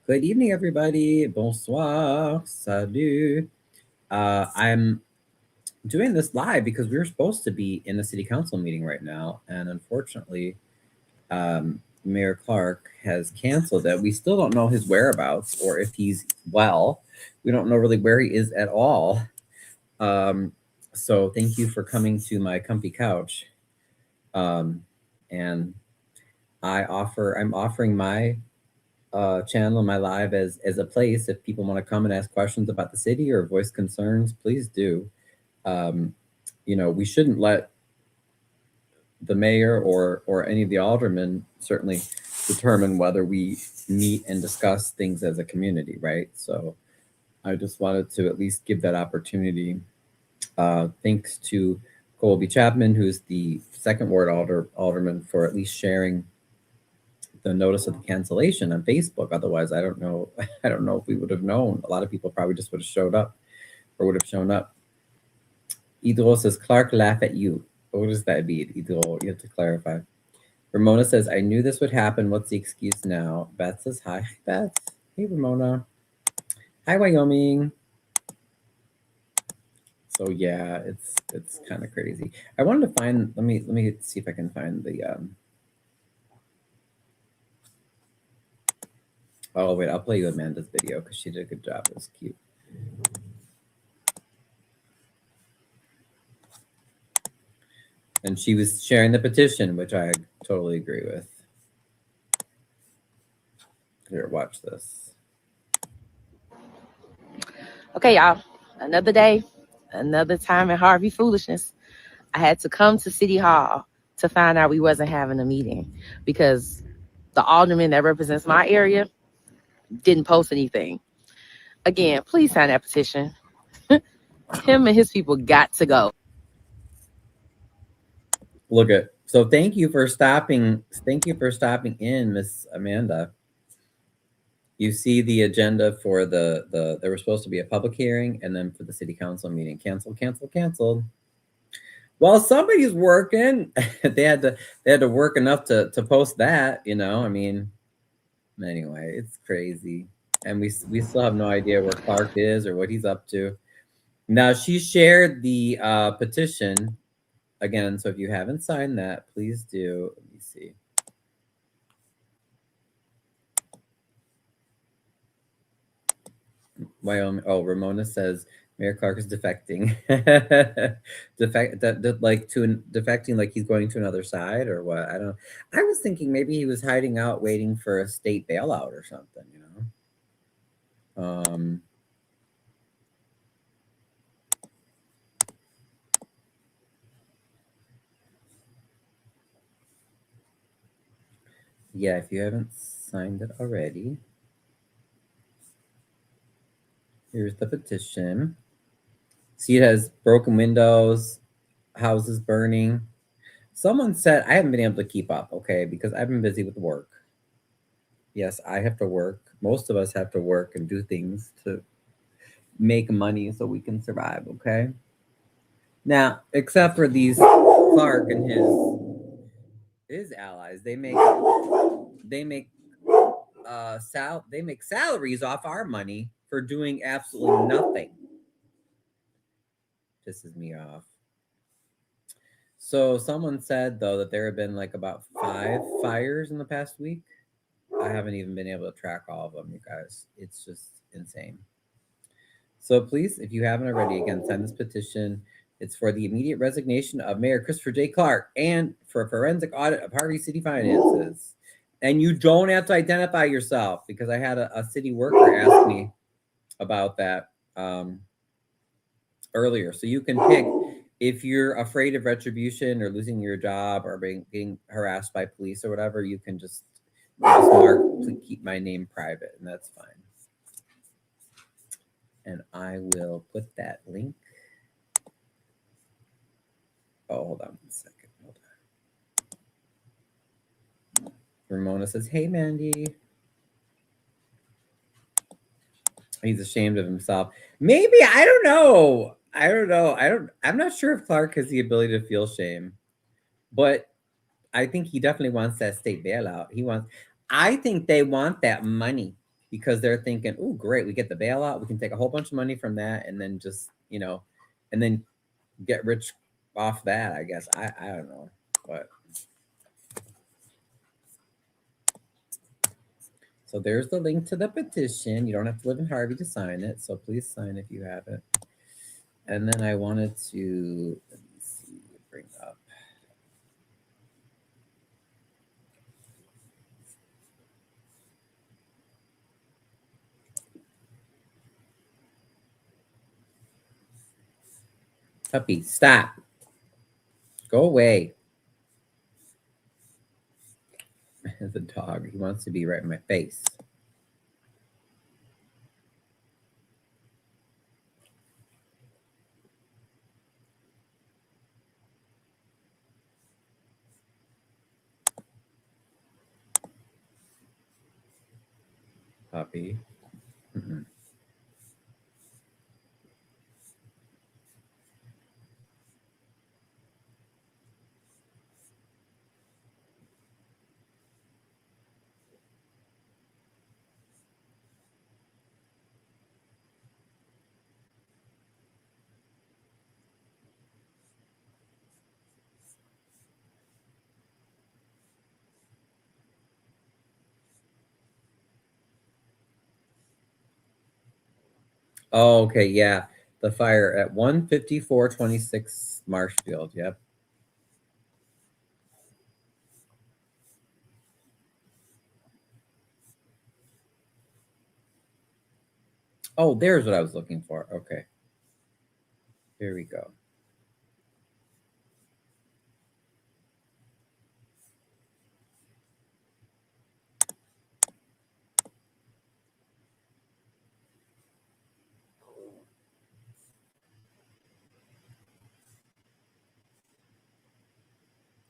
Good evening, everybody. Bonsoir. Salut. I'm doing this live because we were supposed to be in the city council meeting right now. And unfortunately, Mayor Clark has canceled it. We still don't know his whereabouts or if he's well. We don't know really where he is at all. So thank you for coming to my comfy couch. And I'm offering my channel my live as a place if people want to come and ask questions about the city or voice concerns, please do. We shouldn't let the mayor or any of the aldermen certainly determine whether we meet and discuss things as a community, right? So I just wanted to at least give that opportunity. Thanks to Colby Chapman, who's the second ward alderman, for at least sharing the notice of the cancellation on Facebook. Otherwise, I don't know if we would have known. A lot of people probably just would have showed up or would have shown up. Idro says, Clark laugh at you. What does that mean, Idro? You have to clarify. Ramona says, I knew this would happen. What's the excuse now? Beth says, hi. Hi, Beth. Hey, Ramona. Hi, Wyoming. So yeah, it's kind of crazy. I wanted to find, let me see if I can find the oh wait, I'll play you Amanda's video because she did a good job. It was cute. And she was sharing the petition, which I totally agree with. Here, watch this. Okay, y'all. Another day, another time in Harvey foolishness. I had to come to City Hall to find out we wasn't having a meeting because the alderman that represents my area didn't post anything. Again, please sign that petition. Him and his people got to go. Look at, so thank you for stopping in, Miss Amanda. You see the agenda for the there was supposed to be a public hearing and then for the city council meeting. Canceled. Well, somebody's working. they had to work enough to post that, I mean, anyway, it's crazy. And we still have no idea where Clark is or what he's up to. Now, she shared the petition again, so if you haven't signed that, please do. Let me see. Wyoming. Oh, Ramona says Mayor Clark is defecting. Defecting like he's going to another side or what? I don't know. I was thinking maybe he was hiding out waiting for a state bailout or something, Yeah, if you haven't signed it already. Here's the petition. See, it has broken windows, houses burning. Someone said, I haven't been able to keep up, okay, because I've been busy with work. Yes, I have to work. Most of us have to work and do things to make money so we can survive, okay? Now, except for these Clark and his allies, they make salaries off our money for doing absolutely nothing. Pisses me off. So someone said though that there have been like about 5 fires in the past week. I haven't even been able to track all of them, you guys. It's just insane. So please, if you haven't already, again, sign this petition. It's for the immediate resignation of Mayor Christopher J. Clark and for a forensic audit of Harvey City finances. And you don't have to identify yourself because I had a city worker ask me about that earlier. So you can pick if you're afraid of retribution or losing your job or being harassed by police or whatever, you can just mark, keep my name private, and that's fine. And I will put that link. Oh, hold on 1 second. Hold on. Ramona says, hey, Mandy. He's ashamed of himself. Maybe, I don't know. I'm not sure if Clark has the ability to feel shame, but I think he definitely wants that state bailout. I think they want that money. because they're thinking, oh, great, we get the bailout, we can take a whole bunch of money from that and then just, and then get rich off that, I guess. I don't know. But so there's the link to the petition. You don't have to live in Harvey to sign it, so please sign if you haven't. And then I wanted to, let me see, bring up. Puppy, stop. Go away. The dog, he wants to be right in my face. Puppy. Mm-mm. Oh, okay, yeah. The fire at 15426 Marshfield. Yep. Oh, there's what I was looking for. Okay. Here we go.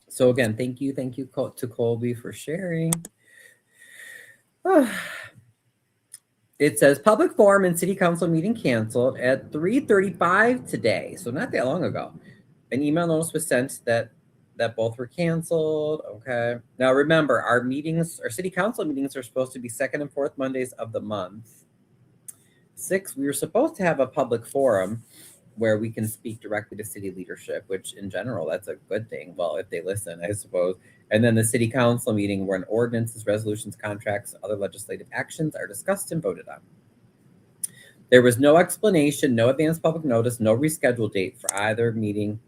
So again, thank you to Colby for sharing. It says public forum and city council meeting canceled at 3:35 today, so not that long ago. An email notice was sent that both were canceled. Okay. Now remember, our city council meetings are supposed to be second and fourth Mondays of the month. 6, we were supposed to have a public forum where we can speak directly to city leadership, which in general, that's a good thing. Well, if they listen, I suppose. And then the city council meeting where an ordinances, resolutions, contracts, other legislative actions are discussed and voted on. There was no explanation, no advance public notice, no rescheduled date for either meeting.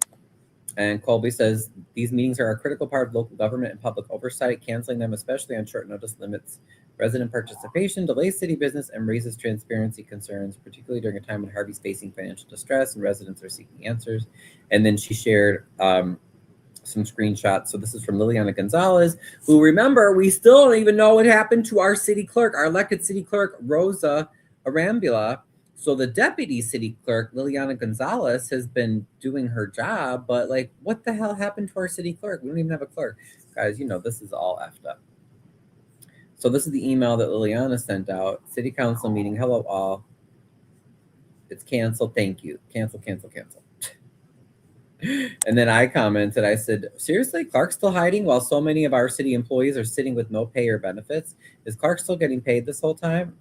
And Colby says these meetings are a critical part of local government and public oversight. Canceling them, especially on short notice, limits resident participation, delays city business, and raises transparency concerns, particularly during a time when Harvey's facing financial distress and residents are seeking answers. And then she shared some screenshots. So this is from Liliana Gonzalez, who, remember, we still don't even know what happened to our city clerk, our elected city clerk, Rosa Arambula. So the deputy city clerk, Liliana Gonzalez, has been doing her job, but like, what the hell happened to our city clerk? We don't even have a clerk. Guys, this is all effed up. So this is the email that Liliana sent out. City council meeting. Hello, all. It's canceled. Thank you. Cancel. And then I commented, I said, seriously, Clark's still hiding while so many of our city employees are sitting with no pay or benefits? Is Clark still getting paid this whole time?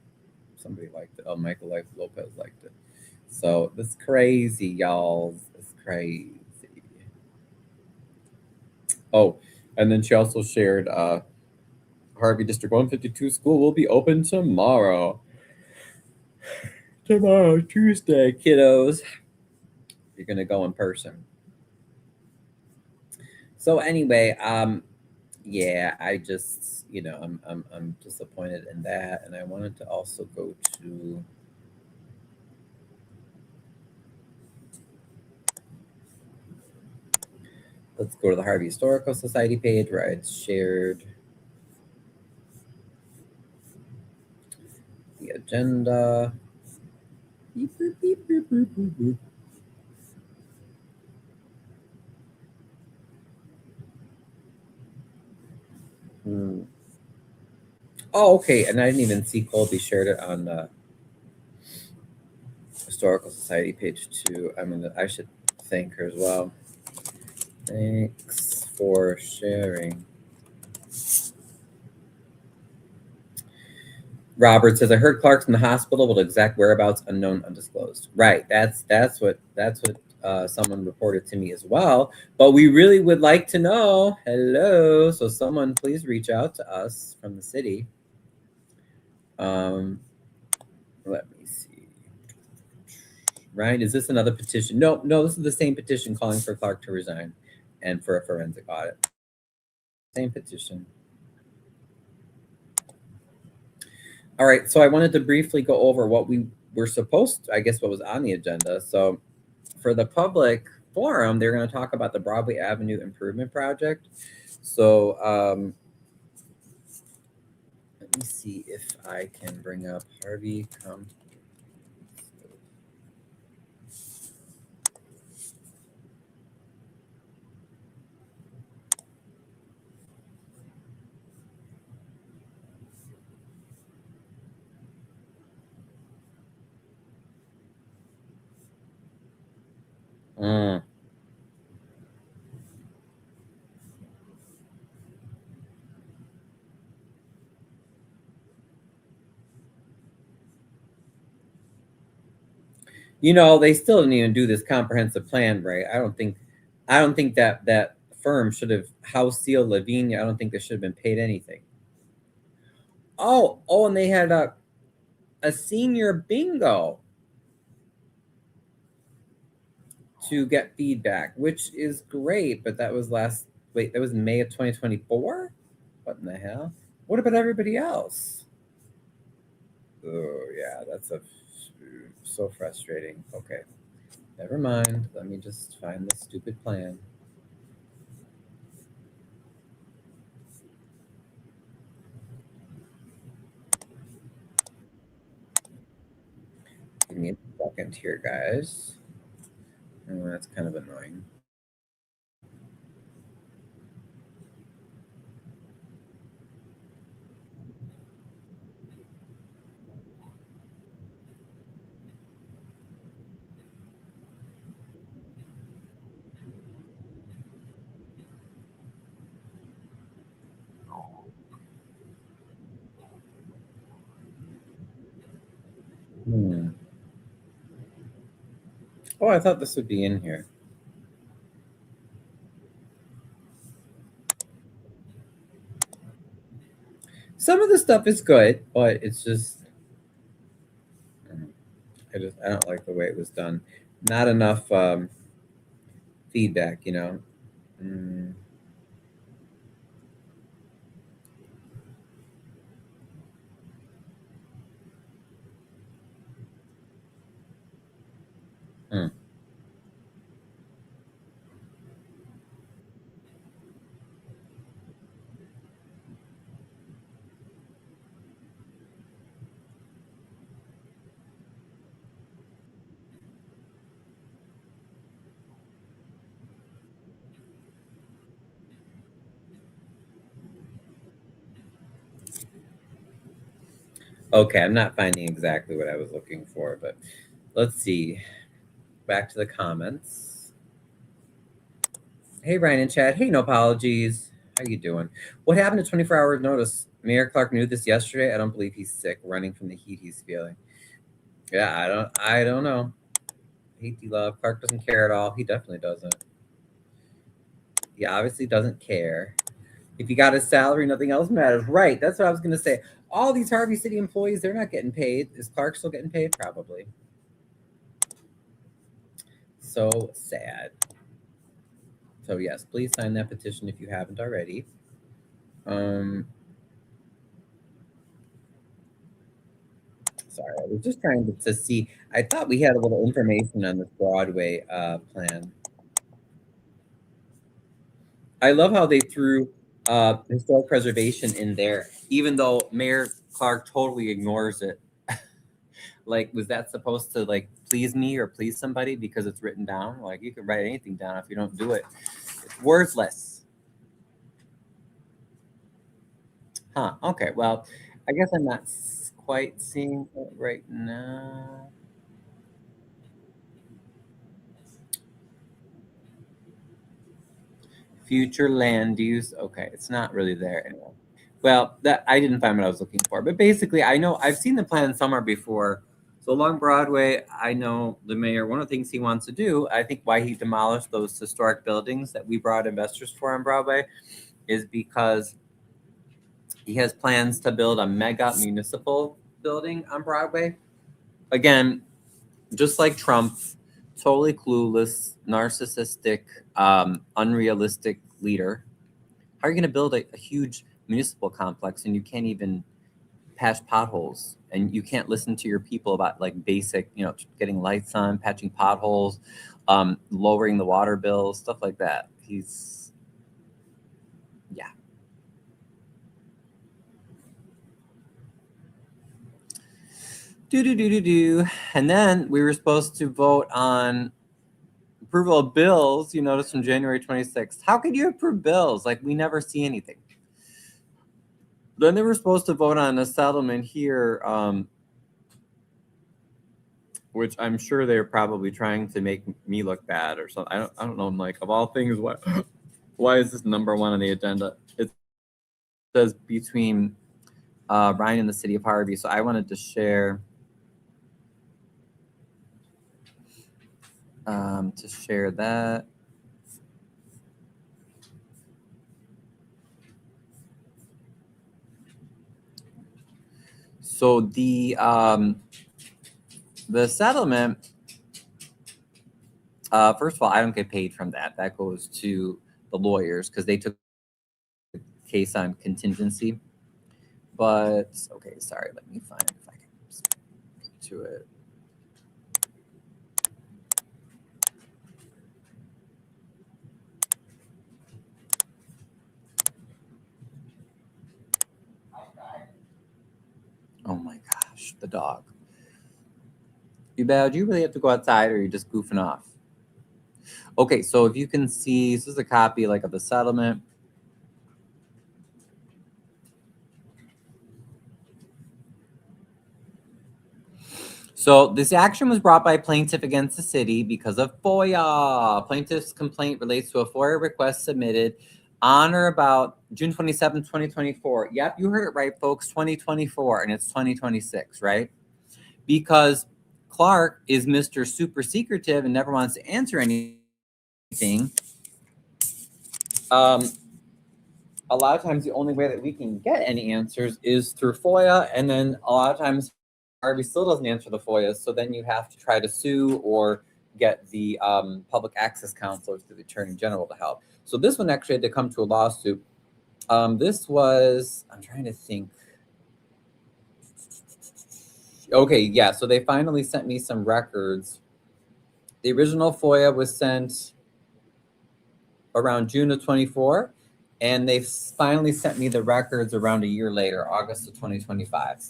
Somebody liked it. Oh, Michael Lopez liked it. So this is crazy, y'all. It's crazy. Oh, and then she also shared Harvey District 152 school will be open tomorrow. Tomorrow, Tuesday, kiddos. You're gonna go in person. So anyway, yeah, I just, I'm disappointed in that, and I wanted to also go to. Let's go to the Harvey Historical Society page where I shared the agenda. Beep, boop, beep, boop, boop, boop, boop. Oh, okay. And I didn't even see Colby shared it on the Historical Society page too. I should thank her as well. Thanks for sharing. Robert says, I heard Clark's in the hospital, but exact whereabouts unknown, undisclosed. Right. That's what someone reported to me as well. But we really would like to know. Hello. So someone please reach out to us from the city. Let me see. Ryan, is this another petition? No, no, this is the same petition calling for Clark to resign and for a forensic audit. Same petition. All right, so I wanted to briefly go over what we were supposed to, I guess what was on the agenda. So for the public forum, they're going to talk about the Broadway Avenue Improvement Project. So let me see if I can bring up Harvey. Come. Mm. You know, they still didn't even do this comprehensive plan, right? I don't think that that firm should have house seal Lavinia. I don't think they should have been paid anything. Oh, and they had a senior bingo to get feedback, which is great, but that was that was May of 2024? What in the hell? What about everybody else? Oh yeah, that's so frustrating. Okay. Never mind. Let me just find the stupid plan. Give me a second here, guys. Oh, that's kind of annoying. Hmm. Oh, I thought this would be in here. Some of the stuff is good, but it's just I don't like the way it was done. Not enough feedback, you know. Mm. Hmm. Okay, I'm not finding exactly what I was looking for, but let's see. Back to the comments. Hey, Ryan and Chad. Hey, no apologies. How you doing? What happened to 24 hours notice? Mayor Clark knew this yesterday. I don't believe he's sick, running from the heat he's feeling. Yeah, I don't know. Hate you love. Clark doesn't care at all. He definitely doesn't. He obviously doesn't care. If you got his salary, nothing else matters. Right. That's what I was gonna say. All these Harvey City employees, they're not getting paid. Is Clark still getting paid? Probably. So sad. So yes, please sign that petition if you haven't already. Um, sorry, I was just trying to see. I thought we had a little information on this Broadway plan. I love how they threw historic preservation in there, even though Mayor Clark totally ignores it. Like, was that supposed to like please me or please somebody because it's written down? Like, you can write anything down if you don't do it. It's worthless. Huh. Okay. Well, I guess I'm not quite seeing it right now. Future land use. Okay, it's not really there anymore. Well, that I didn't find what I was looking for, but basically, I know I've seen the plan somewhere before. So along Broadway, I know the mayor. One of the things he wants to do, I think, why he demolished those historic buildings that we brought investors for on Broadway, is because he has plans to build a mega municipal building on Broadway. Again, just like Trump, totally clueless, narcissistic, unrealistic leader. How are you going to build a huge municipal complex and you can't even patch potholes and you can't listen to your people about like basic, getting lights on, patching potholes, lowering the water bills, stuff like that. Yeah. Do. And then we were supposed to vote on approval of bills, you notice, from January 26th. How could you approve bills? Like, we never see anything. Then they were supposed to vote on a settlement here, which I'm sure they're probably trying to make me look bad or something. I don't know. I'm like, of all things, why is this number one on the agenda? It says between Ryan and the city of Harvey. So I wanted to share that. So the settlement, first of all, I don't get paid from that. That goes to the lawyers because they took the case on contingency. But okay, sorry, let me find if I can get to it. Oh my gosh, the dog. You bad? Do you really have to go outside, or are you just goofing off? Okay, so if you can see, this is a copy of the settlement. So this action was brought by a plaintiff against the city because of FOIA. Plaintiff's complaint relates to a FOIA request submitted on or about June 27, 2024. Yep, you heard it right, folks, 2024, and it's 2026, right? Because Clark is Mr. Super Secretive and never wants to answer anything. A lot of times the only way that we can get any answers is through FOIA, and then a lot of times Harvey still doesn't answer the FOIA, so then you have to try to sue or get the public access counselor through the attorney general to help. So this one actually had to come to a lawsuit. This was, I'm trying to think. Okay, yeah, so they finally sent me some records. The original FOIA was sent around June of 24, and they finally sent me the records around a year later, August of 2025.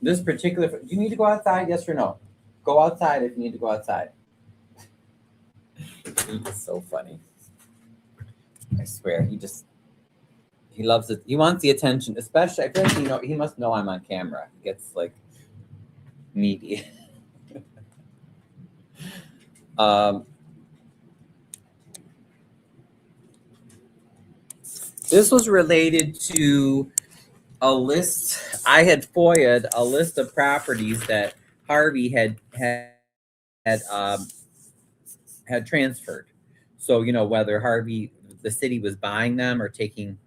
This particular, do you need to go outside? Yes or no? Go outside if you need to go outside. It's so funny. I swear, he loves it. He wants the attention, especially, I feel like, he must know I'm on camera. He gets needy. This was related to a list. I had FOIA'd a list of properties that Harvey had transferred. So, whether Harvey, the city, was buying them or taking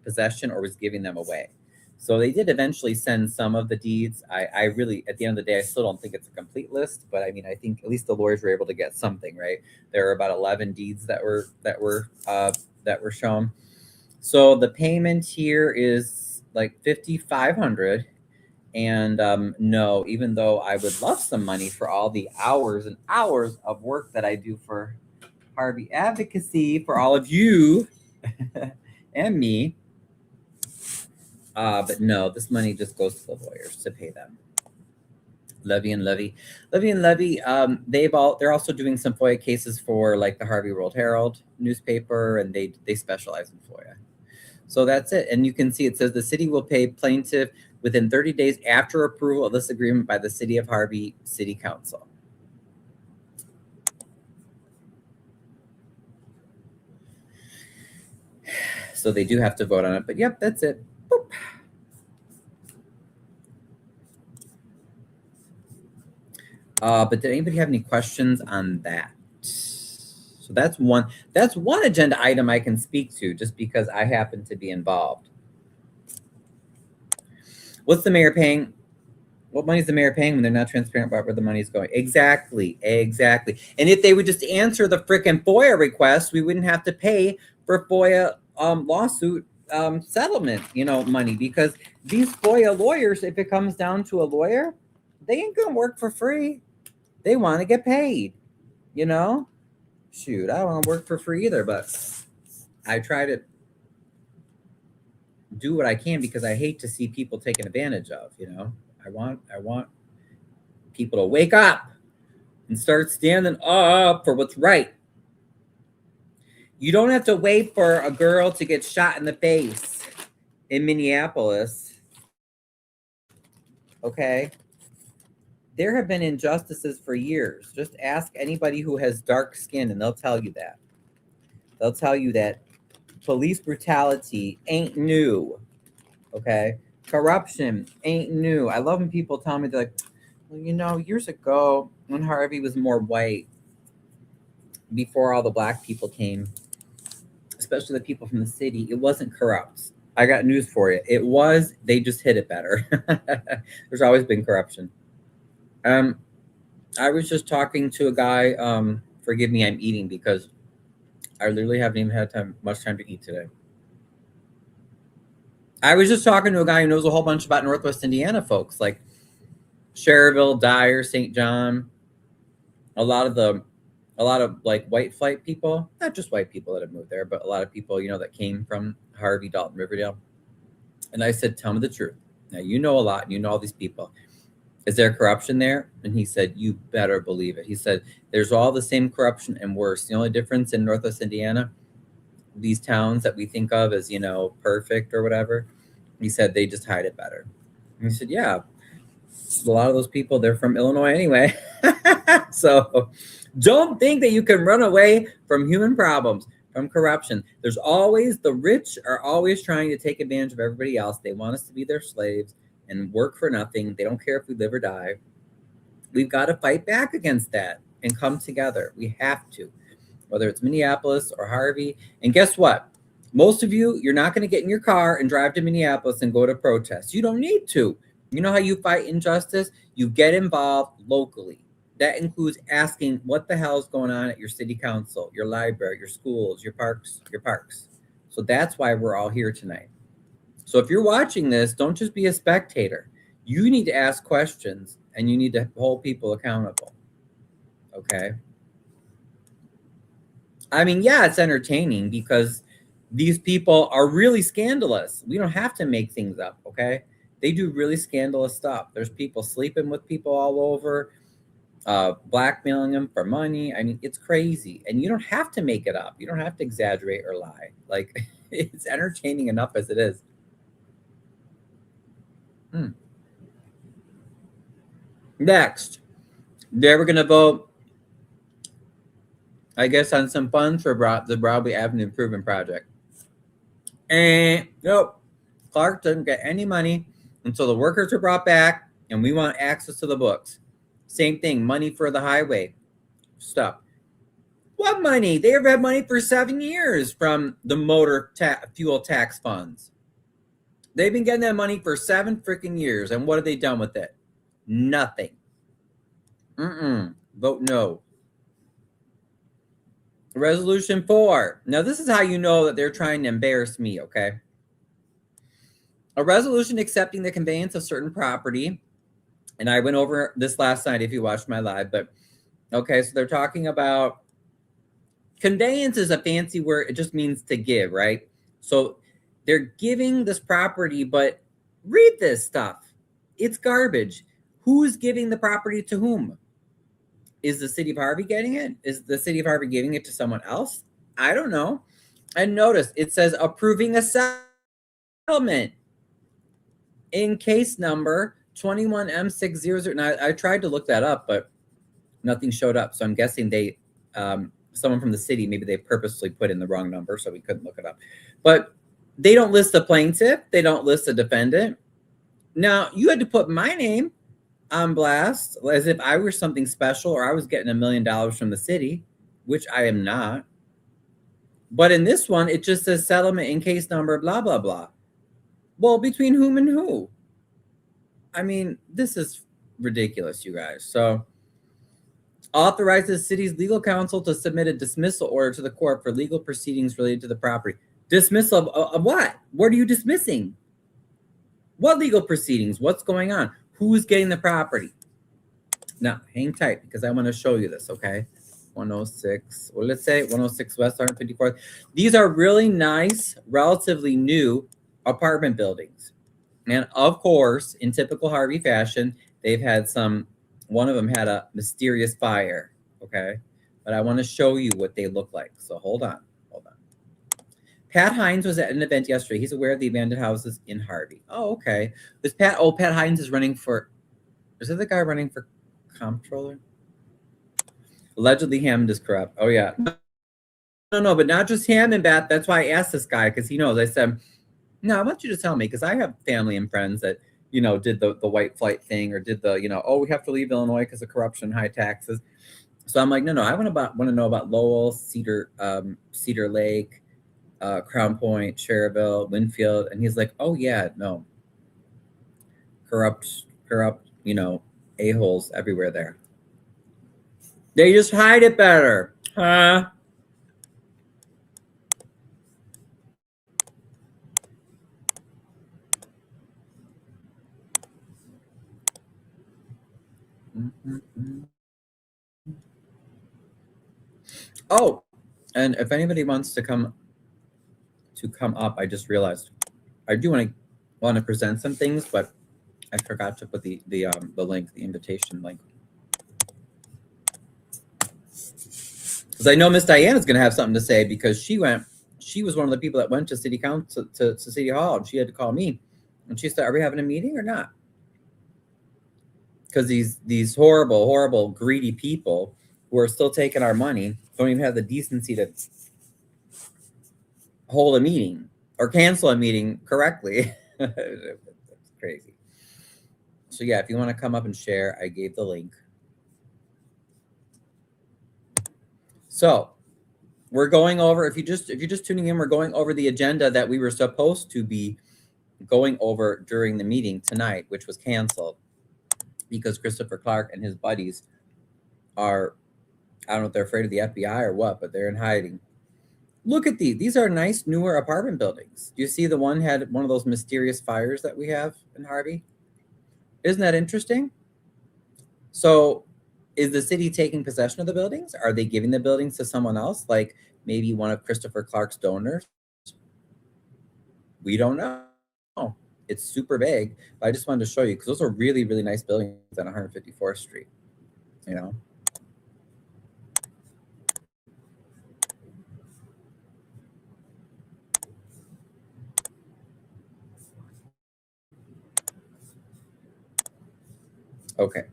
possession or was giving them away. So they did eventually send some of the deeds. I really, at the end of the day, I still don't think it's a complete list, but I mean, I think at least the lawyers were able to get something, right? There were about 11 deeds that were shown. So the payment here is $5,500. And no, even though I would love some money for all the hours and hours of work that I do for Harvey Advocacy, for all of you and me, but no, this money just goes to the lawyers to pay them. Levy and Levy. They're also doing some FOIA cases for the Harvey World Herald newspaper, and they specialize in FOIA. So that's it. And you can see it says the city will pay plaintiff within 30 days after approval of this agreement by the City of Harvey City Council. So they do have to vote on it. But yep, that's it. Boop. But did anybody have any questions on that? So that's one agenda item I can speak to just because I happen to be involved. What's the mayor paying? What money is the mayor paying when they're not transparent about where the money is going? Exactly. And if they would just answer the frickin' FOIA request, we wouldn't have to pay for FOIA lawsuit settlement, money, because these FOIA lawyers, if it comes down to a lawyer, they ain't gonna work for free. They want to get paid, Shoot, I don't want to work for free either, but I try to do what I can because I hate to see people taken advantage of, I want people to wake up and start standing up for what's right. You don't have to wait for a girl to get shot in the face in Minneapolis. Okay? There have been injustices for years. Just ask anybody who has dark skin and they'll tell you that. They'll tell you that police brutality ain't new. Okay? Corruption ain't new. I love when people tell me, they're like, well, years ago when Harvey was more white, before all the black people came, especially the people from the city, it wasn't corrupt. I got news for you. It was, they just hid it better. There's always been corruption. I was just talking to a guy, forgive me, I'm eating because I literally haven't even had much time to eat today. I was just talking to a guy who knows a whole bunch about Northwest Indiana folks, like Cherryville, Dyer, St. John, a lot of like white flight people, not just white people that have moved there, but a lot of people, that came from Harvey, Dalton, Riverdale. And I said, tell me the truth. Now, you know a lot, and you know all these people. Is there corruption there? And he said, you better believe it. He said, there's all the same corruption and worse. The only difference in Northwest Indiana, these towns that we think of as, perfect or whatever, he said, they just hide it better. And he said, yeah, a lot of those people, they're from Illinois anyway. So don't think that you can run away from human problems, from corruption. There's always, the rich are always trying to take advantage of everybody else. They want us to be their slaves and work for nothing. They don't care if we live or die. We've got to fight back against that and come together. We have to, whether it's Minneapolis or Harvey. And guess what? Most of you, you're not going to get in your car and drive to Minneapolis and go to protest. You don't need to. You know how you fight injustice? You get involved locally. That includes asking what the hell is going on at your city council, your library, your schools, your parks. So that's why we're all here tonight. So if you're watching this, don't just be a spectator. You need to ask questions and you need to hold people accountable. Okay? I mean, yeah, it's entertaining because these people are really scandalous. We don't have to make things up, okay? They do really scandalous stuff. There's people sleeping with people all over, blackmailing them for money. I mean, it's crazy. And you don't have to make it up. You don't have to exaggerate or lie. Like, it's entertaining enough as it is. Next, they were going to vote, I guess, on some funds for the Broadway Avenue Improvement Project. And nope, Clark doesn't get any money until the workers are brought back and we want access to the books. Same thing, money for the highway stuff. What money? They've had money for 7 years from the motor fuel tax funds. They've been getting that money for 7 freaking years. And what have they done with it? Nothing. Vote no. Resolution 4. Now, this is how you know that they're trying to embarrass me, okay? A resolution accepting the conveyance of certain property. And I went over this last night if you watched my live, but okay, so they're talking about conveyance is a fancy word. It just means to give, right? So they're giving this property, but read this stuff. It's garbage. Who's giving the property to whom? Is the city of Harvey getting it? Is the city of Harvey giving it to someone else? I don't know. And notice it says approving a settlement in case number 21M600. Now, I tried to look that up, but nothing showed up. So I'm guessing someone from the city, maybe they purposely put in the wrong number, so we couldn't look it up. But They don't list the plaintiff. They don't list the defendant. Now, you had to put my name on blast as if I were something special or I was getting $1 million from the city, which I am not. But in this one, it just says settlement in case number, blah, blah, blah. Well, between whom and who? I mean, this is ridiculous, you guys. So, authorizes city's legal counsel to submit a dismissal order to the court for legal proceedings related to the property. Dismissal of what? What are you dismissing? What legal proceedings? What's going on? Who's getting the property? Now, hang tight because I want to show you this, okay? 106, well, let's say 106 West 154th. These are really nice, relatively new apartment buildings. And of course, in typical Harvey fashion, they've had one of them had a mysterious fire, okay? But I want to show you what they look like. So hold on. Pat Hines was at an event yesterday. He's aware of the abandoned houses in Harvey. Oh, okay. Pat Hines is running for, is it the guy running for comptroller? Allegedly Hammond is corrupt. Oh, yeah. No, but not just Hammond, Beth. That's why I asked this guy, because he knows. I said, no, I want you to tell me, because I have family and friends that, did the white flight thing or did the, we have to leave Illinois because of corruption, high taxes. So I'm like, no, I want to know about Lowell, Cedar Lake, Crown Point, Cherville, Winfield. And he's like, oh, yeah, no. Corrupt, a-holes everywhere there. They just hide it better. Huh? Mm-hmm. Oh, and if anybody wants to come up, I just realized I do want to present some things, but I forgot to put the link, the invitation link, because I know Miss Diane is going to have something to say, because she was one of the people that went to city council to city hall, and she had to call me, and she said, "Are we having a meeting or not?" Because these horrible, greedy people who are still taking our money don't even have the decency to hold a meeting or cancel a meeting correctly. It's crazy. So yeah, if you want to come up and share, I gave the link. So we're going over, if you're just tuning in, we're going over the agenda that we were supposed to be going over during the meeting tonight, which was canceled because Christopher Clark and his buddies are, I don't know if they're afraid of the FBI or what, but they're in hiding. Look at these. These are nice, newer apartment buildings. Do you see the one had one of those mysterious fires that we have in Harvey? Isn't that interesting? So is the city taking possession of the buildings? Are they giving the buildings to someone else, like maybe one of Christopher Clark's donors? We don't know. It's super big, but I just wanted to show you because those are really, really nice buildings on 154th Street, Okay,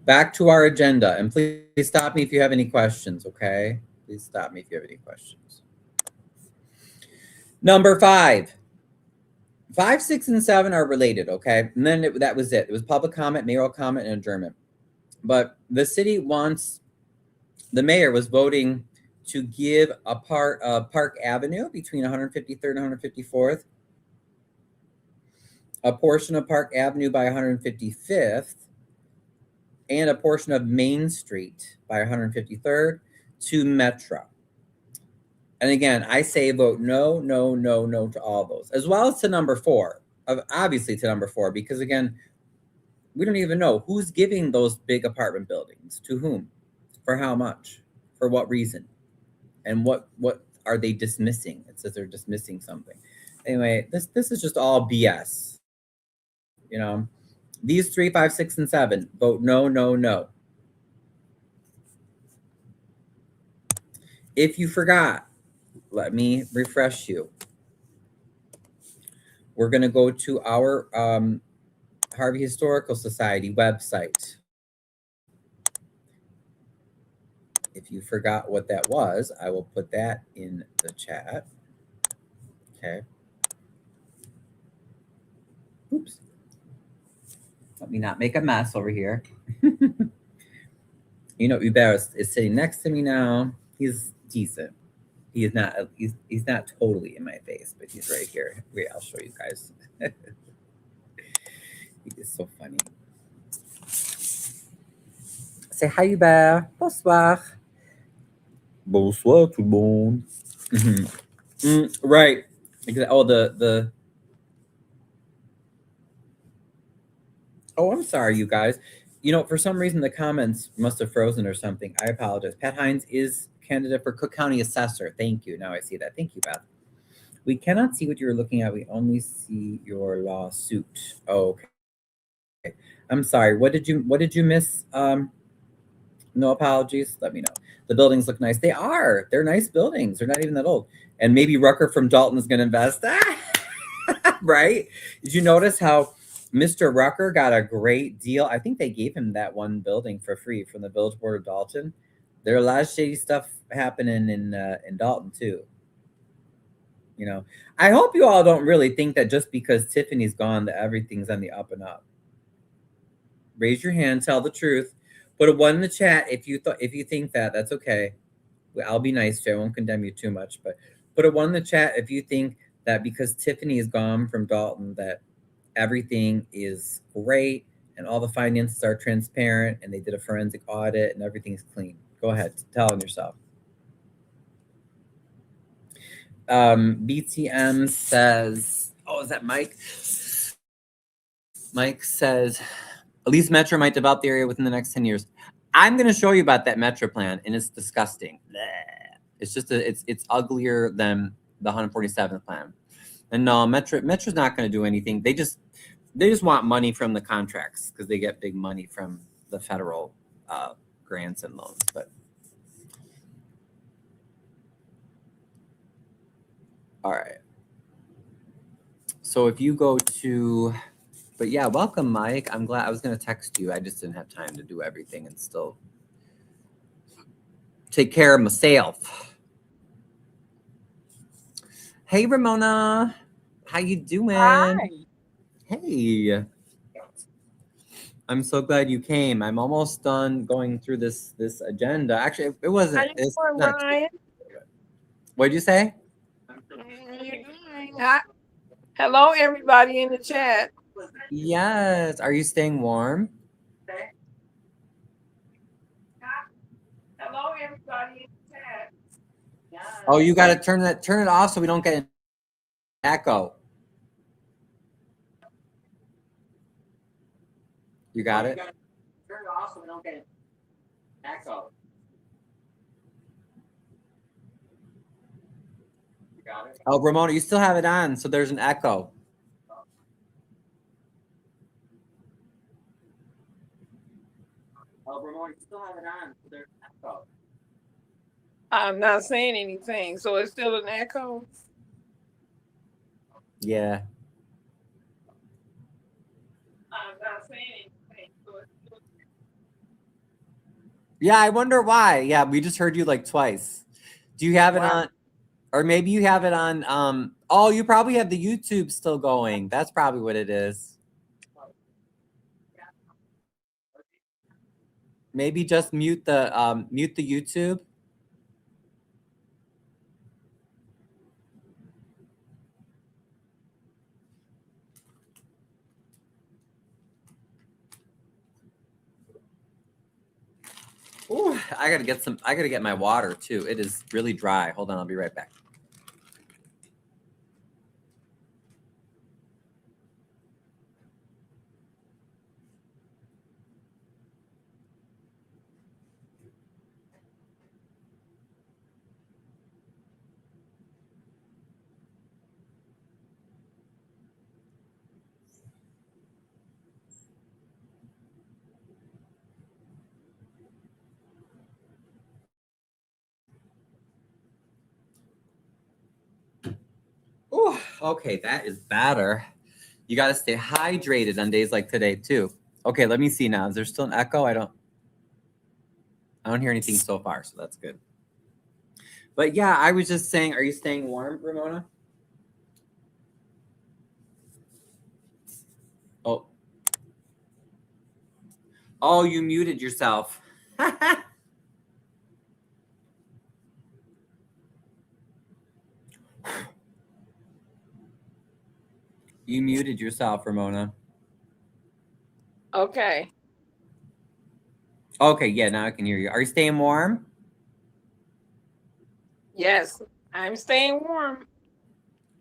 back to our agenda, and please stop me if you have any questions, okay? Please stop me if you have any questions. Number 5. 5, 6, and 7 are related, okay? And then that was it. It was public comment, mayoral comment, and adjournment. But the city the mayor was voting to give a part of Park Avenue between 153rd and 154th, a portion of Park Avenue by 155th, and a portion of Main Street by 153rd to Metro. And again, I say vote no to all those, as well as to number 4, obviously to number 4, because again, we don't even know who's giving those big apartment buildings to whom, for how much, for what reason, and what are they dismissing? It says they're dismissing something. Anyway, this is just all BS. These 3, 5, 6, and 7 vote no. If you forgot, let me refresh you. We're going to go to our Harvey Historical Society website. If you forgot what that was, I will put that in the chat. Okay. Oops. Let me not make a mess over here. Hubert is sitting next to me now. He's decent. He is not. He's not totally in my face, but he's right here. Wait, I'll show you guys. He is so funny. Say hi, Hubert. Bonsoir. Bonsoir, tout le monde. Right. Oh, the. Oh, I'm sorry, you guys. For some reason the comments must have frozen or something. I apologize. Pat Hines is candidate for Cook County Assessor. Thank you. Now I see that. Thank you, Beth. We cannot see what you're looking at. We only see your lawsuit. Oh, okay. I'm sorry. What did you miss? No apologies. Let me know. The buildings look nice. They are. They're nice buildings. They're not even that old. And maybe Rucker from Dalton is going to invest. Right? Did you notice how Mr. Rucker got a great deal? I think they gave him that one building for free from the Village Board of Dalton. There are a lot of shady stuff happening in Dalton too. I hope you all don't really think that just because Tiffany's gone that everything's on the up and up. Raise your hand, tell the truth. Put a 1 in the chat if you think that. That's okay. I'll be nice to you. I won't condemn you too much, but put a 1 in the chat if you think that because Tiffany is gone from Dalton that everything is great and all the finances are transparent and they did a forensic audit and everything's clean. Go ahead, tell on yourself. BTM says, oh, is that Mike? Mike says, at least Metro might develop the area within the next 10 years. I'm going to show you about that Metro plan, and it's disgusting. It's just it's uglier than the 147th plan. And no, Metro's not going to do anything. They just want money from the contracts because they get big money from the federal grants and loans. But all right. So if you go to, but yeah, welcome, Mike. I'm glad. I was going to text you. I just didn't have time to do everything and still take care of myself. Hey, Ramona. How you doing? Hi. Hey. I'm so glad you came. I'm almost done going through this agenda. Actually, it wasn't. How you doing, Ryan? What'd you say? How you doing? Hi. Hello, everybody in the chat. Yes. Are you staying warm? Hello, everybody in the chat. Yes. Oh, you got to turn it off so we don't get an echo. You got it? Turn it off so we don't get an echo. You got it? Oh, Ramona, you still have it on, so there's an echo. Oh, Ramona, you still have it on, so there's an echo. I'm not saying anything, so it's still an echo. Yeah. I'm not saying anything, so it's still. Yeah, I wonder why. Yeah, we just heard you like twice. Do you have it on, or maybe you have it on? Oh, you probably have the YouTube still going. That's probably what it is. Maybe just mute the YouTube. Ooh, I gotta get my water too. It is really dry. Hold on, I'll be right back. Ooh, okay, that is better. You got to stay hydrated on days like today too. Okay, let me see now. Is there still an echo? I don't hear anything so far, so that's good. But yeah, I was just saying, are you staying warm, Ramona? Oh, you muted yourself. You muted yourself, Ramona. Okay. Okay, yeah, now I can hear you. Are you staying warm? Yes, I'm staying warm.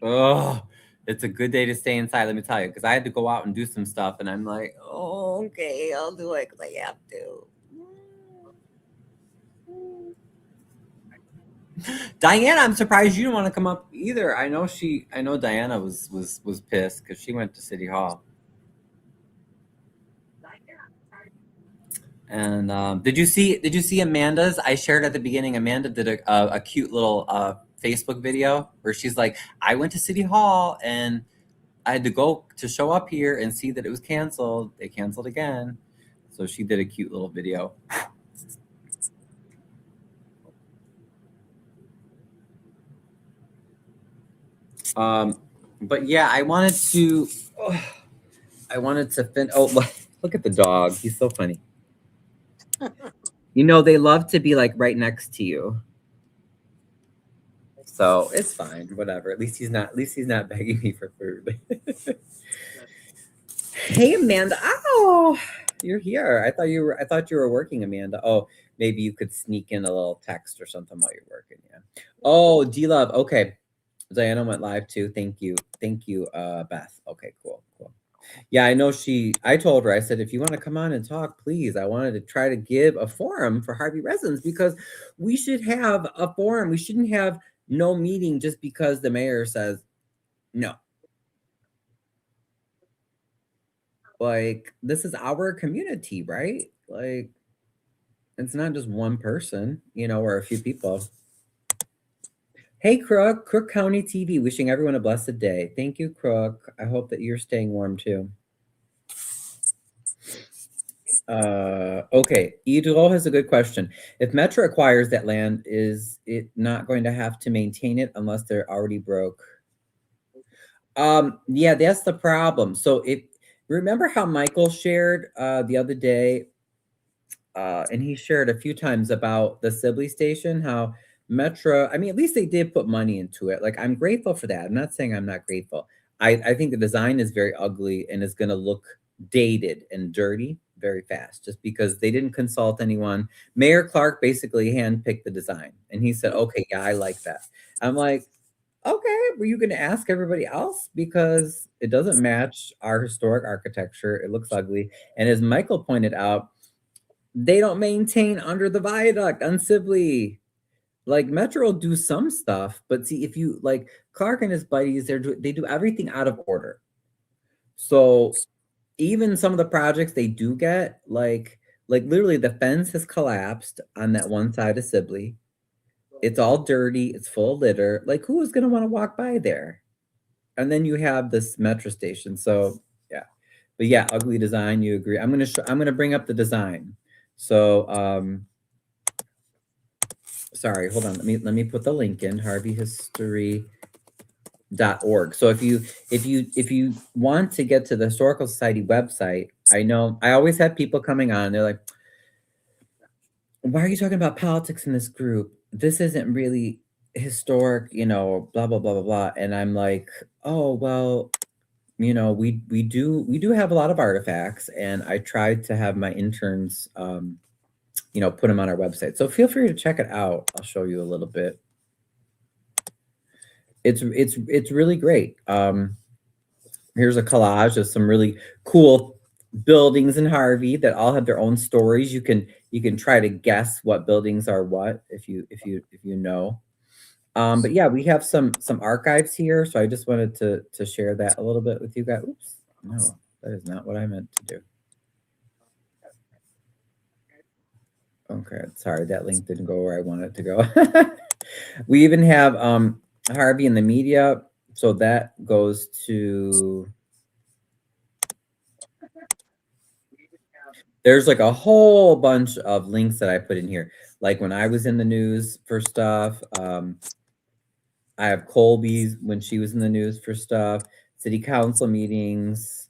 Oh, it's a good day to stay inside, let me tell you, because I had to go out and do some stuff, and I'm like, oh, okay, I'll do it because I have to. Diana, I'm surprised you didn't want to come up either. I know Diana was pissed because she went to City Hall. And did you see Amanda's? I shared at the beginning. Amanda did a cute little Facebook video where she's like, I went to City Hall and I had to go to show up here and see that it was canceled. They canceled again. So she did a cute little video. But yeah, I wanted to fin. Oh, look at the dog. He's so funny. You know, they love to be like right next to you. So it's fine, whatever. At least he's not begging me for food. Hey Amanda. Oh, you're here. I thought you were working, Amanda. Oh, maybe you could sneak in a little text or something while you're working. Yeah. Oh, D Love. Okay. Diana went live too. Thank you. Thank you, Beth. Okay, cool. Yeah, I know I told her, I said, if you want to come on and talk, please. I wanted to try to give a forum for Harvey residents because we should have a forum. We shouldn't have no meeting just because the mayor says no. Like, this is our community, right? Like, it's not just one person, or a few people. Hey, Crook County TV, wishing everyone a blessed day. Thank you, Crook. I hope that you're staying warm too. Okay, Idro has a good question. If Metro acquires that land, is it not going to have to maintain it unless they're already broke? Yeah, that's the problem. So if remember how Michael shared the other day, and he shared a few times about the Sibley station, how Metro, I mean, at least they did put money into it. Like, I'm grateful for that. I'm not saying I'm not grateful. I think the design is very ugly and is going to look dated and dirty very fast just because they didn't consult anyone. Mayor Clark basically handpicked the design and he said, okay, yeah, I like that. I'm like, okay, were you going to ask everybody else? Because it doesn't match our historic architecture. It looks ugly. And as Michael pointed out, they don't maintain under the viaduct on Sibley. Like Metro will do some stuff, but see if you like Clark and his buddies, they do everything out of order. So even some of the projects they do get, like literally the fence has collapsed on that one side of Sibley. It's all dirty, it's full of litter. Like who is gonna want to walk by there? And then you have this metro station. So yeah. But yeah, ugly design, you agree. I'm gonna bring up the design. So sorry, hold on. Let me put the link in harveyhistory.org. So if you want to get to the Historical Society website, I know I always have people coming on. They're like, why are you talking about politics in this group? This isn't really historic, blah blah blah blah blah. And I'm like, oh well, we do have a lot of artifacts, and I tried to have my interns put them on our website. So feel free to check it out. I'll show you a little bit. It's really great. Here's a collage of some really cool buildings in Harvey that all have their own stories. You can try to guess what buildings are what if you know. But yeah, we have some archives here, so I just wanted to share that a little bit with you guys. Oops, no, that is not what I meant to do. Okay, sorry, that link didn't go where I wanted it to go. We even have Harvey in the media, so that goes to. There's like a whole bunch of links that I put in here. Like when I was in the news for stuff, I have Colby's when she was in the news for stuff, city council meetings,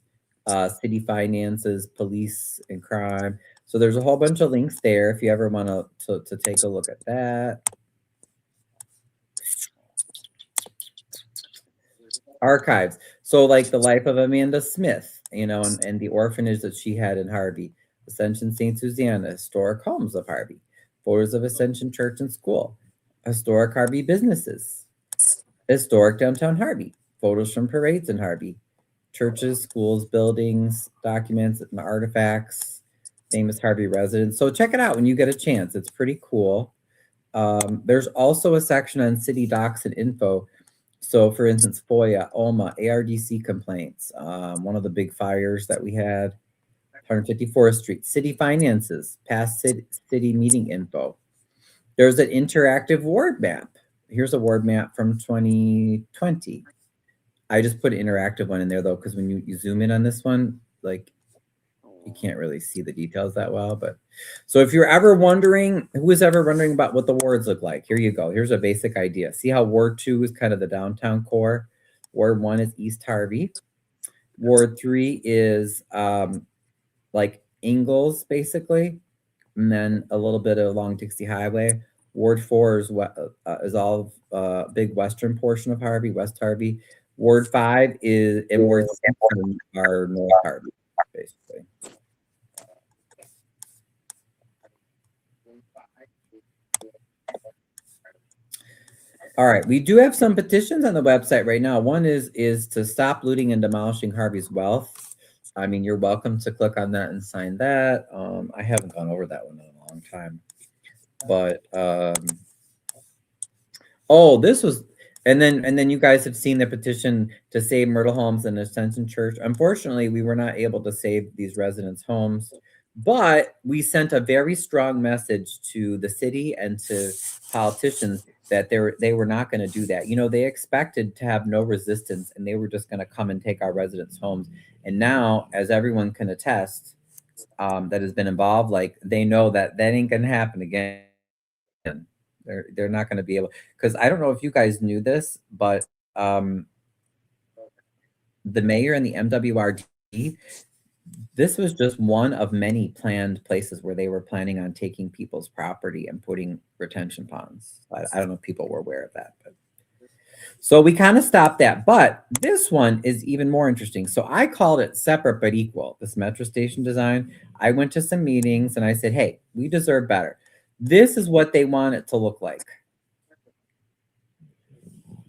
city finances, police and crime. So there's a whole bunch of links there if you ever want to take a look at that. Archives. So like the life of Amanda Smith, and the orphanage that she had in Harvey, Ascension St. Susanna, historic homes of Harvey, photos of Ascension Church and School, historic Harvey businesses, historic downtown Harvey, photos from parades in Harvey, churches, schools, buildings, documents and artifacts, famous Harvey residents. So check it out when you get a chance. It's pretty cool. There's also a section on city docs and info. So, for instance, FOIA, OMA, ARDC complaints, one of the big fires that we had, 154th Street, city finances, past city meeting info. There's an interactive ward map. Here's a ward map from 2020. I just put an interactive one in there, though, because when you zoom in on this one, like, you can't really see the details that well. But so if you're ever wondering, who is ever wondering about what the wards look like, here you go. Here's a basic idea. See how Ward 2 is kind of the downtown core? Ward 1 is East Harvey. Ward 3 is like Ingalls, basically, and then a little bit along Dixie Highway. Ward 4 is all big western portion of Harvey, West Harvey. Ward 5 is, and Ward 6 are North Harvey, basically. All right, we do have some petitions on the website right now. One is to stop looting and demolishing Harvey's wealth. I mean, you're welcome to click on that and sign that. I haven't gone over that one in a long time, but oh, this was, and then you guys have seen the petition to save Myrtle Homes and Ascension Church. Unfortunately, we were not able to save these residents' homes, but we sent a very strong message to the city and to politicians that they were not going to do that. They expected to have no resistance and they were just going to come and take our residents' homes. And now, as everyone can attest, that has been involved, like, they know that ain't going to happen again. They're not going to be able, because I don't know if you guys knew this, but the mayor and the MWRD, this was just one of many planned places where they were planning on taking people's property and putting retention ponds. I don't know if people were aware of that, but so we kind of stopped that. But this one is even more interesting. So I called it separate but equal, this metro station design. I went to some meetings and I said, hey, we deserve better. This is what they want it to look like.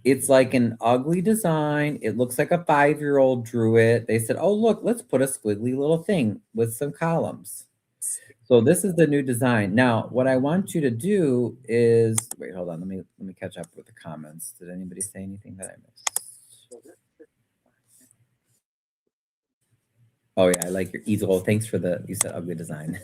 It's like an ugly design. It looks like a 5-year-old drew it. They said, oh, look, let's put a squiggly little thing with some columns. So this is the new design. Now, what I want you to do is, wait, hold on. Let me catch up with the comments. Did anybody say anything that I missed? Oh yeah, I like your easel. Thanks for you said ugly design.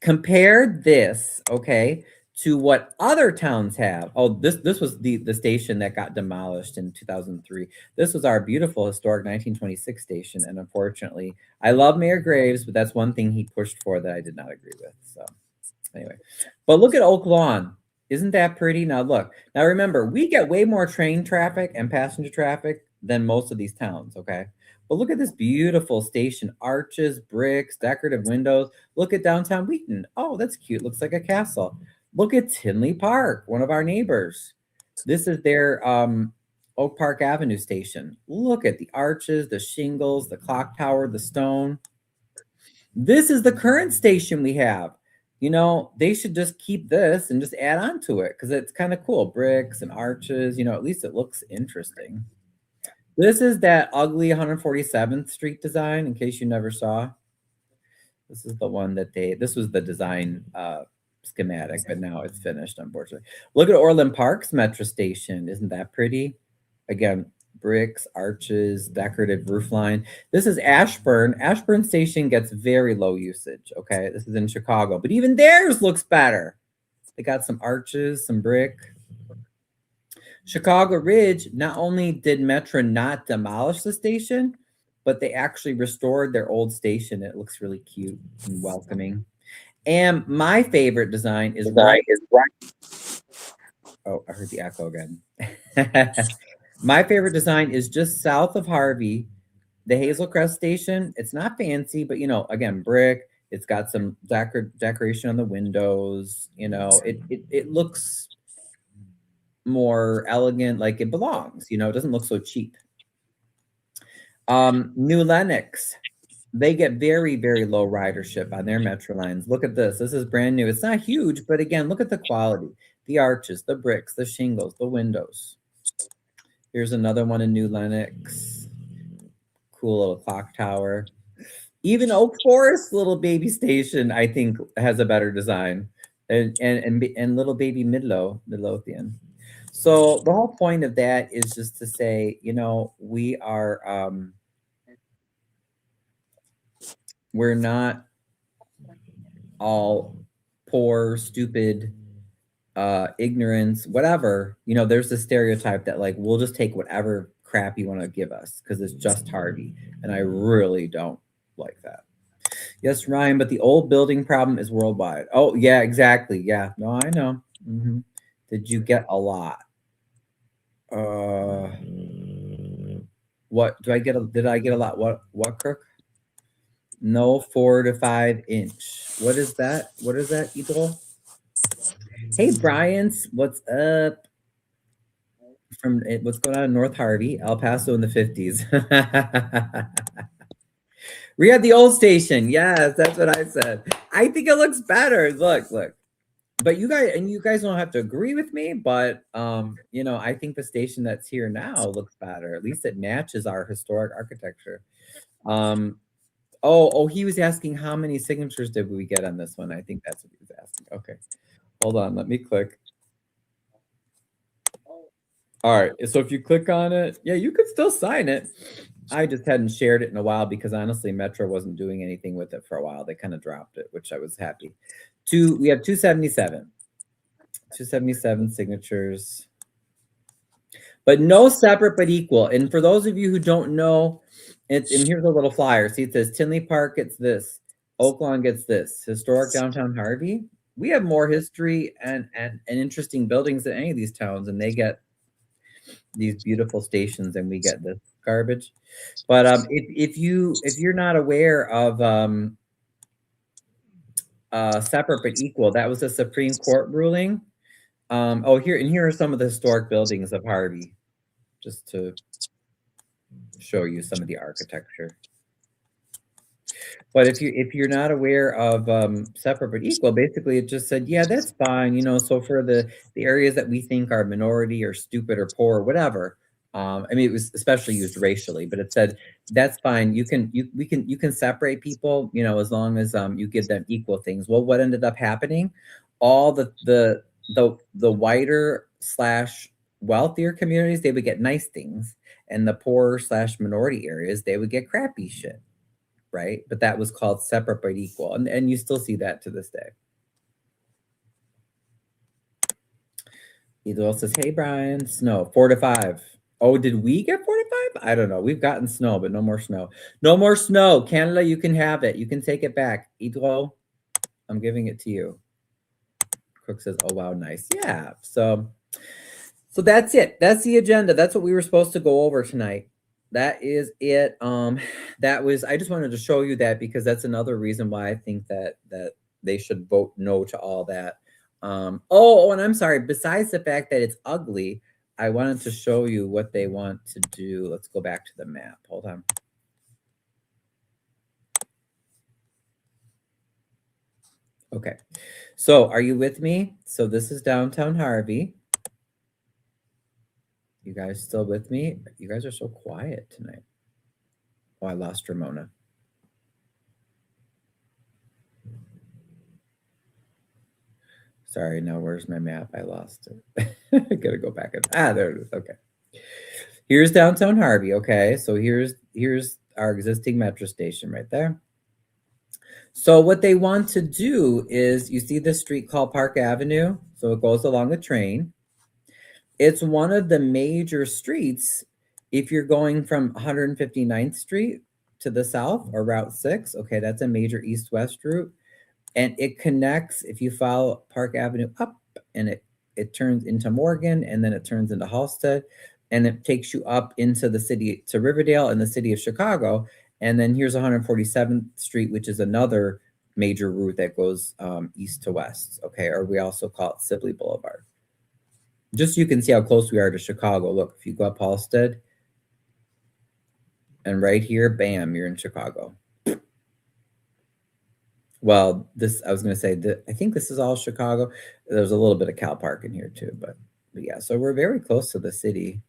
Compare this, okay, to what other towns have. Oh, this was the station that got demolished in 2003. This was our beautiful historic 1926 station, and unfortunately, I love Mayor Graves, but that's one thing he pushed for that I did not agree with. So anyway, but look at Oak Lawn. Isn't that pretty? Now look. Now remember, we get way more train traffic and passenger traffic than most of these towns, okay? But look at this beautiful station, arches, bricks, decorative windows. Look at downtown Wheaton. Oh, that's cute. Looks like a castle. Look at Tinley Park, one of our neighbors. This is their Oak Park Avenue station. Look at the arches, the shingles, the clock tower, the stone. This is the current station we have. They should just keep this and just add on to it because it's kind of cool. Bricks and arches, at least it looks interesting. This is that ugly 147th Street design, in case you never saw. This is the one that this was the design schematic, but now it's finished, unfortunately. Look at Orland Park's metro station. Isn't that pretty? Again, bricks, arches, decorative roof line. This is Ashburn. Ashburn station gets very low usage, okay? This is in Chicago, but even theirs looks better. They got some arches, some brick. Chicago Ridge, not only did Metro not demolish the station, but they actually restored their old station. It looks really cute and welcoming. And my favorite design is right. Oh, I heard the echo again. My favorite design is just south of Harvey The Hazelcrest station, it's not fancy, but you know, again, brick. It's got some decoration on the windows. You know, it looks more elegant, like it belongs. You know, it doesn't look so cheap. New Lenox, they get very, very low ridership on their metro lines. Look at this. This is brand new. It's not huge, but again, look at the quality. The arches, the bricks, the shingles, the windows. Here's another one in New Lenox. Cool little clock tower. Even Oak Forest little baby station, I think, has a better design. And little baby Midlothian. So the whole point of that is just to say, you know, we're not all poor, stupid, ignorance, whatever. You know, there's the stereotype that like we'll just take whatever crap you want to give us because it's just Harvey. And I really don't like that. Yes, Ryan, but the old building problem is worldwide. Oh, yeah, exactly. Yeah, no, I know. Did you get a lot? What do I get? Did I get a lot? What, Crook? No, 4 to 5 inch. What is that? What is that, Idol? Hey, Bryant, what's up? What's going on in North Harvey, El Paso in the 50s? We had the old station. Yes, that's what I said. I think it looks better. Look. But you guys don't have to agree with me, but you know, I think the station that's here now looks better. At least it matches our historic architecture. Oh, he was asking how many signatures did we get on this one? I think that's what he was asking. Okay. Hold on, let me click. All right, so if you click on it, yeah, you could still sign it. I just hadn't shared it in a while because honestly, Metro wasn't doing anything with it for a while. They kind of dropped it, which I was happy. We have 277. 277 signatures. But no separate but equal. And for those of you who don't know, and here's a little flyer. See, it says Tinley Park gets this, Oaklawn gets this, historic downtown Harvey. We have more history and interesting buildings than any of these towns, and they get these beautiful stations, and we get this garbage. But if you're not aware of separate but equal, that was a Supreme Court ruling. Here are some of the historic buildings of Harvey, just to show you some of the architecture. But if you're not aware of separate but equal, basically it just said, yeah, that's fine. You know, so for the areas that we think are minority or stupid or poor or whatever, I mean, it was especially used racially, but it said that's fine. You can separate people, you know, as long as you give them equal things. Well, what ended up happening? All the whiter / wealthier communities, they would get nice things, and the poorer / minority areas, they would get crappy shit. Right? But that was called separate but equal. And you still see that to this day. Either says, hey, Brian, snow, 4 to 5. Oh, did we get 4 to 5? I don't know. We've gotten snow, but no more snow. No more snow. Canada, you can have it. You can take it back. Idro, I'm giving it to you. Crook says, oh, wow, nice. Yeah. So that's it. That's the agenda. That's what we were supposed to go over tonight. That is it. I just wanted to show you that because that's another reason why I think that they should vote no to all that. And I'm sorry, besides the fact that it's ugly, I wanted to show you what they want to do. Let's go back to the map. Hold on. Okay. So are you with me? So this is downtown Harvey. You guys still with me? You guys are so quiet tonight. Oh, I lost Ramona. Sorry, now where's my map? I lost it. I gotta go back. There it is. Okay. Here's downtown Harvey. Okay, so here's our existing metro station right there. So what they want to do is, you see this street called Park Avenue? So it goes along the train. It's one of the major streets if you're going from 159th Street to the south, or Route 6. Okay, that's a major east-west route. And it connects, if you follow Park Avenue up, and it turns into Morgan, and then it turns into Halsted. and it takes you up into the city to Riverdale and the city of Chicago. And then here's 147th Street, which is another major route that goes east to west. Okay, or we also call it Sibley Boulevard. Just so you can see how close we are to Chicago. Look, if you go up Halsted, and right here, bam, you're in Chicago. Well, I was going to say that I think this is all Chicago. There's a little bit of Cal Park in here too, but yeah, so we're very close to the city.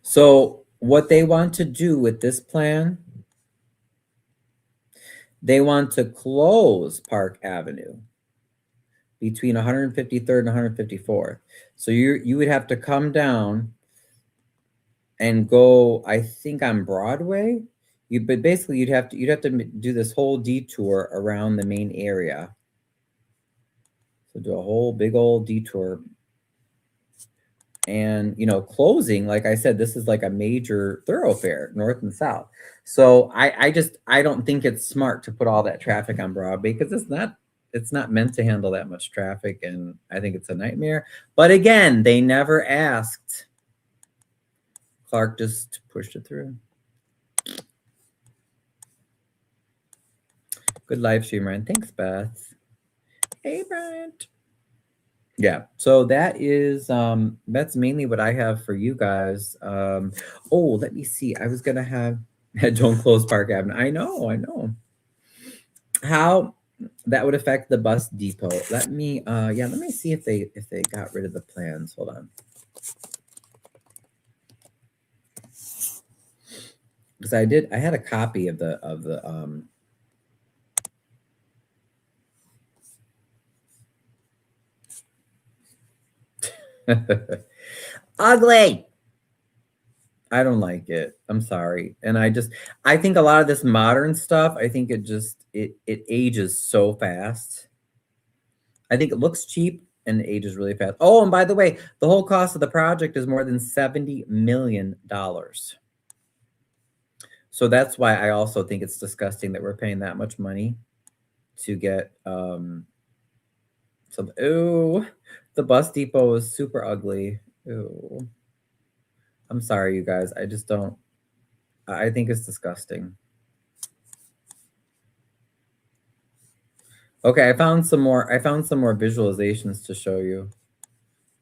So what they want to do with this plan, they want to close Park Avenue between 153rd and 154th. So you would have to come down and go, I think, on Broadway. But basically you'd have to do this whole detour around the main area. So do a whole big old detour. And, you know, closing, like I said, this is like a major thoroughfare, north and south. So I don't think it's smart to put all that traffic on Broadway, because it's not meant to handle that much traffic, and I think it's a nightmare. But again, they never asked. Clark just pushed it through. Good live stream, Ryan. Thanks, Beth. Hey, Bryant. Yeah, so that is that's mainly what I have for you guys. Oh, let me see. I was gonna have don't close Park Avenue. I know. How that would affect the bus depot. Let me see if they got rid of the plans. Hold on. Because I had a copy of the ugly. I don't like it. I'm sorry. And I think a lot of this modern stuff, I think it ages so fast. I think it looks cheap and it ages really fast. Oh, and by the way, the whole cost of the project is more than $70 million. So that's why I also think it's disgusting that we're paying that much money to get ooh, the bus depot is super ugly. Ooh. I'm sorry, you guys. I think it's disgusting. Okay, I found some more visualizations to show you.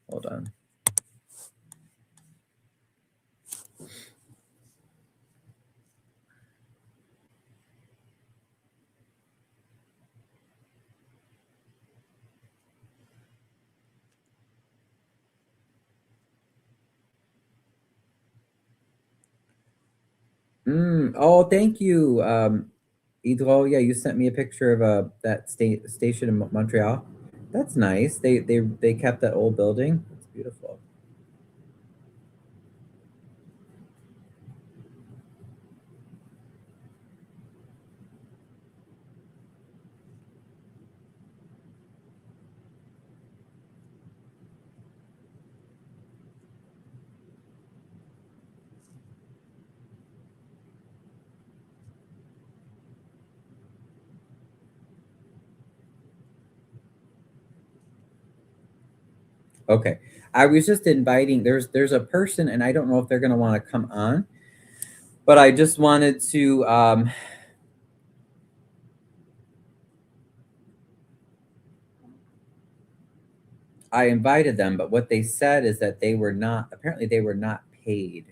Hold on. Oh, thank you. Idro, yeah, you sent me a picture of that station in Montreal. That's nice. They kept that old building. It's beautiful. Okay. I was just inviting, there's a person, and I don't know if they're gonna want to come on, but I just wanted to I invited them, but what they said is that apparently they were not paid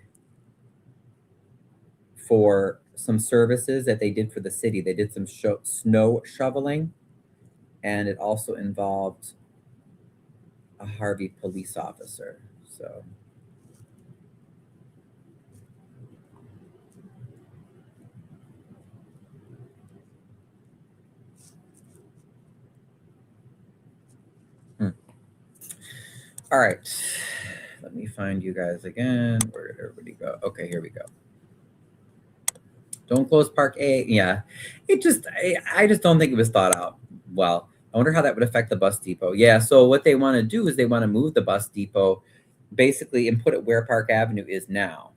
for some services that they did for the city. They did some snow shoveling, and it also involved a Harvey police officer. So all right, let me find you guys again. Where did everybody go? Okay, here we go. Don't close Park A. Yeah, I just don't think it was thought out well. I wonder how that would affect the bus depot. Yeah, so what they want to do is they want to move the bus depot basically and put it where Park Avenue is now.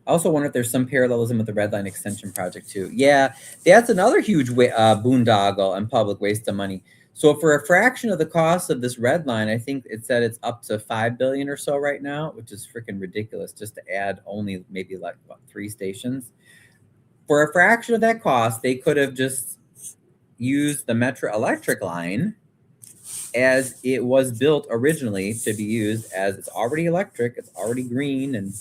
I also wonder if there's some parallelism with the Red Line extension project too. Yeah, that's another huge boondoggle and public waste of money. So for a fraction of the cost of this Red Line, I think it said it's up to $5 billion or so right now, which is freaking ridiculous just to add only maybe like 3 stations. For a fraction of that cost, they could have just used the Metro Electric line as it was built originally to be used, as it's already electric, it's already green, and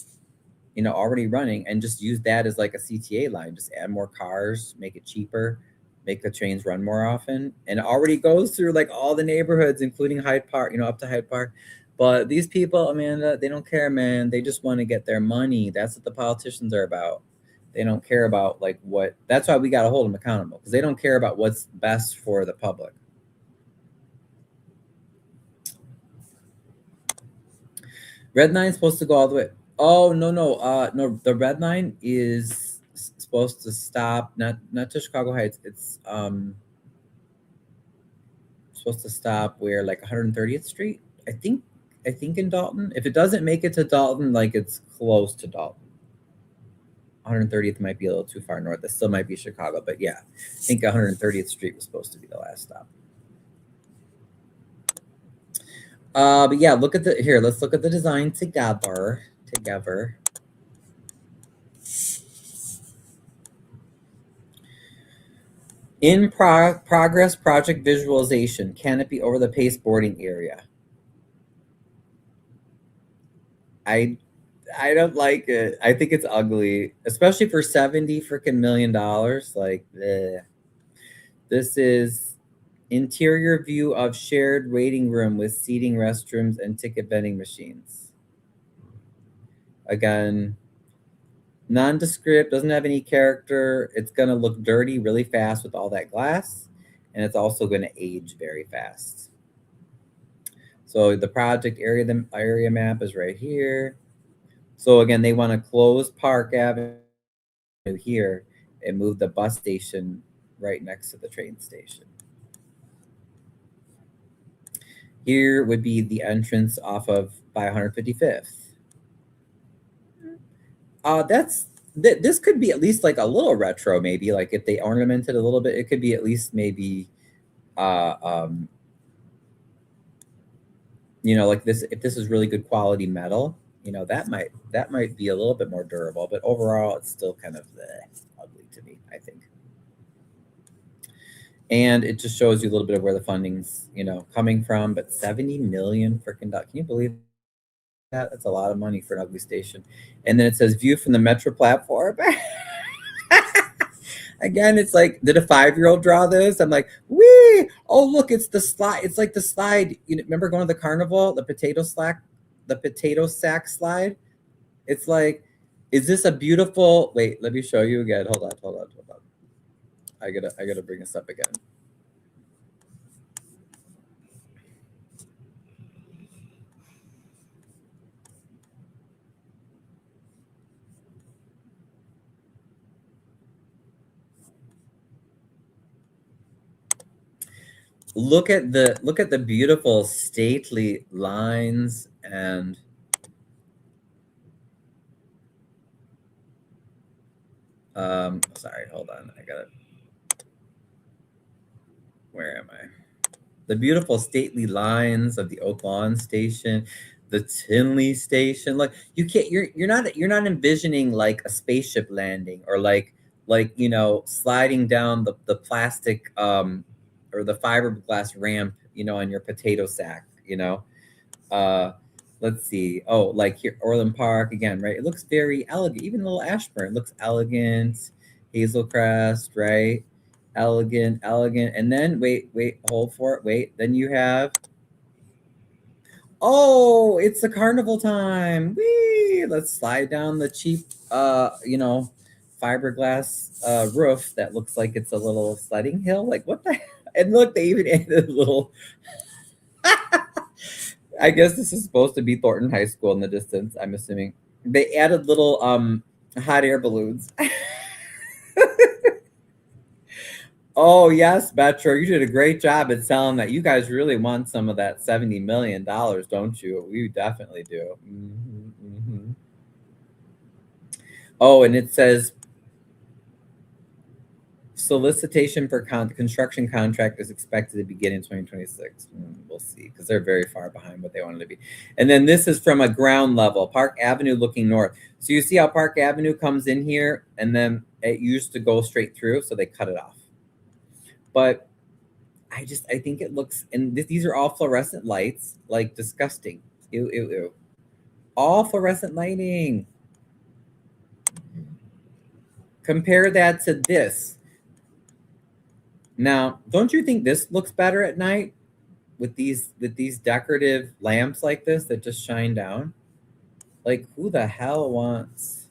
already running, and just use that as like a CTA line. Just add more cars, make it cheaper, make the trains run more often, and it already goes through like all the neighborhoods, including Hyde Park, up to Hyde Park. But these people, Amanda, they don't care, man. They just want to get their money. That's what the politicians are about. They don't care about like what. That's why we got to hold them accountable, because they don't care about what's best for the public. Red Line's supposed to go all the way. Oh no. No, the Red Line is supposed to stop not to Chicago Heights. It's supposed to stop where, like 130th Street. I think in Dalton. If it doesn't make it to Dalton, like it's close to Dalton. 130th might be a little too far north. That still might be Chicago, but yeah, I think 130th Street was supposed to be the last stop. But yeah, let's look at the design together. In progress project visualization, canopy over the paste boarding area. I don't like it. I think it's ugly, especially for $70 freaking million. Like, bleh. This is interior view of shared waiting room with seating, restrooms, and ticket vending machines. Again, nondescript, doesn't have any character. It's going to look dirty really fast with all that glass, and it's also going to age very fast. So the project area, the area map is right here. So again, they want to close Park Avenue here and move the bus station right next to the train station. Here would be the entrance off of by 155th. This could be at least like a little retro, maybe, like if they ornamented a little bit, it could be at least maybe like this, if this is really good quality metal, that might be a little bit more durable, but overall it's still kind of ugly to me, I think. And it just shows you a little bit of where the funding's coming from. But 70 million freaking dollars, can you believe that? That's a lot of money for an ugly station. And then it says view from the Metro platform. Again, it's like, did a 5-year-old draw this? I'm like, wee! Oh, look, it's the slide. It's like the slide. Remember going to the carnival, the potato sack slide? It's like, is this a beautiful? Wait, let me show you again. Hold on. I gotta bring this up again. Look at the beautiful stately lines and sorry, hold on. Where am I? The beautiful stately lines of the Oak Lawn station, the Tinley station. Like, you're not envisioning like a spaceship landing, or like sliding down the plastic or the fiberglass ramp, on your potato sack, let's see. Oh, like here, Orland Park again, right? It looks very elegant. Even Little Ashburn looks elegant. Hazelcrest, right? Elegant. And then wait, hold for it. Wait, then you have, oh, it's the carnival time. Whee! Let's slide down the cheap fiberglass roof that looks like it's a little sledding hill. Like, what the? And look, they even added a little. I guess this is supposed to be Thornton High School in the distance, I'm assuming. They added little hot air balloons. Oh, yes, Metro, you did a great job at selling that. You guys really want some of that $70 million, don't you? We definitely do. Oh, and it says solicitation for construction contract is expected to begin in 2026. We'll see, because they're very far behind what they wanted to be. And then this is from a ground level, Park Avenue looking north. So you see how Park Avenue comes in here, and then it used to go straight through, so they cut it off. But I think it looks, and these are all fluorescent lights, like disgusting. Ew, ew, ew. All fluorescent lighting. Compare that to this. Now, don't you think this looks better at night with these decorative lamps like this that just shine down? Like, who the hell wants?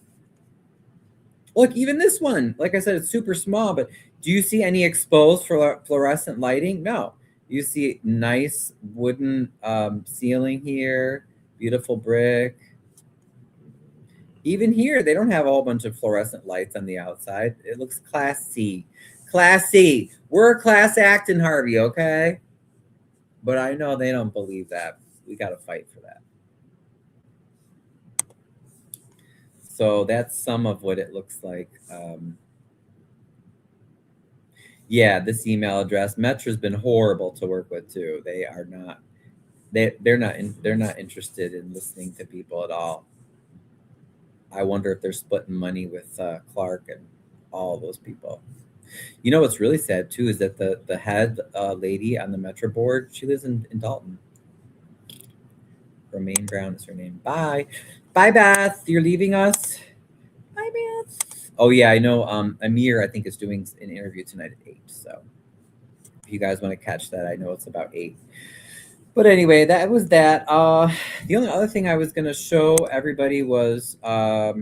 Look, even this one, like I said, it's super small, but do you see any exposed fluorescent lighting? No. You see nice wooden ceiling here, beautiful brick. Even here, they don't have a whole bunch of fluorescent lights on the outside. It looks classy. Classy. We're a class act in Harvey, okay? But I know they don't believe that. We got to fight for that. So that's some of what it looks like. Yeah, this email address. Metro's been horrible to work with too. They are not. They're not interested in listening to people at all. I wonder if they're splitting money with Clark and all those people. You know what's really sad too is that the head lady on the Metro board, she lives in Dalton. Romaine Brown is her name. Bye, Beth. You're leaving us. Bye, Beth. Oh yeah, I know. Amir, I think, is doing an interview tonight at 8. So if you guys want to catch that, I know it's about 8. But anyway, that was that. The only other thing I was going to show everybody was, oh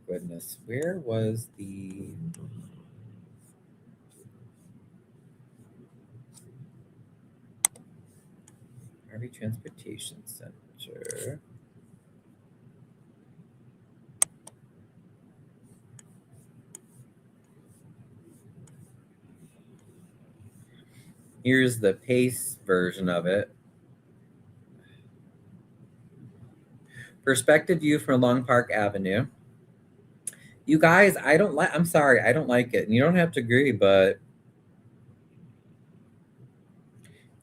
goodness, where was the Harvey Transportation Center? Here's the PACE version of it. Perspective view from Long Park Avenue. You guys, I'm sorry, I don't like it. And you don't have to agree, but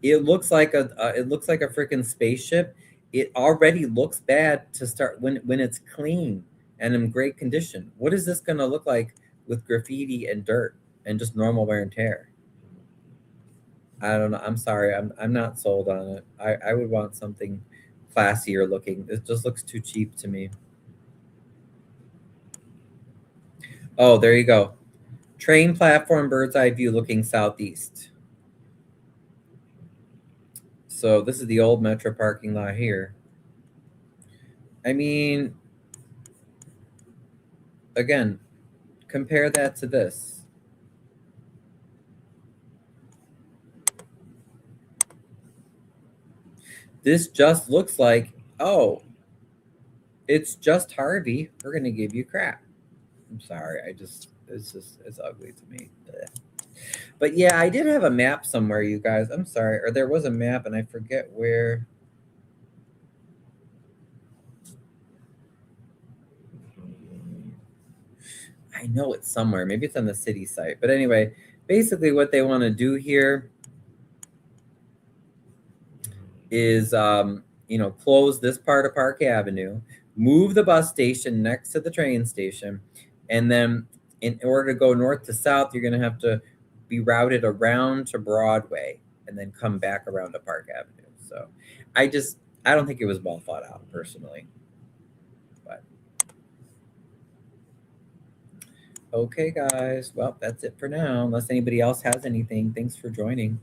it looks like a freaking spaceship. It already looks bad to start when it's clean and in great condition. What is this going to look like with graffiti and dirt and just normal wear and tear? I don't know. I'm sorry. I'm not sold on it. I would want something classier looking. It just looks too cheap to me. Oh, there you go. Train platform, bird's eye view looking southeast. So this is the old Metro parking lot here. I mean, again, compare that to this. This just looks like, oh, it's just Harvey. We're going to give you crap. I'm sorry. It's ugly to me. Ugh. But yeah, I did have a map somewhere, you guys. I'm sorry. Or there was a map and I forget where. I know it's somewhere. Maybe it's on the city site. But anyway, basically what they want to do here is, close this part of Park Avenue, move the bus station next to the train station, and then in order to go north to south, you're going to have to be routed around to Broadway and then come back around to Park Avenue. So I don't think it was well thought out personally. But okay, guys. Well, that's it for now. Unless anybody else has anything. Thanks for joining.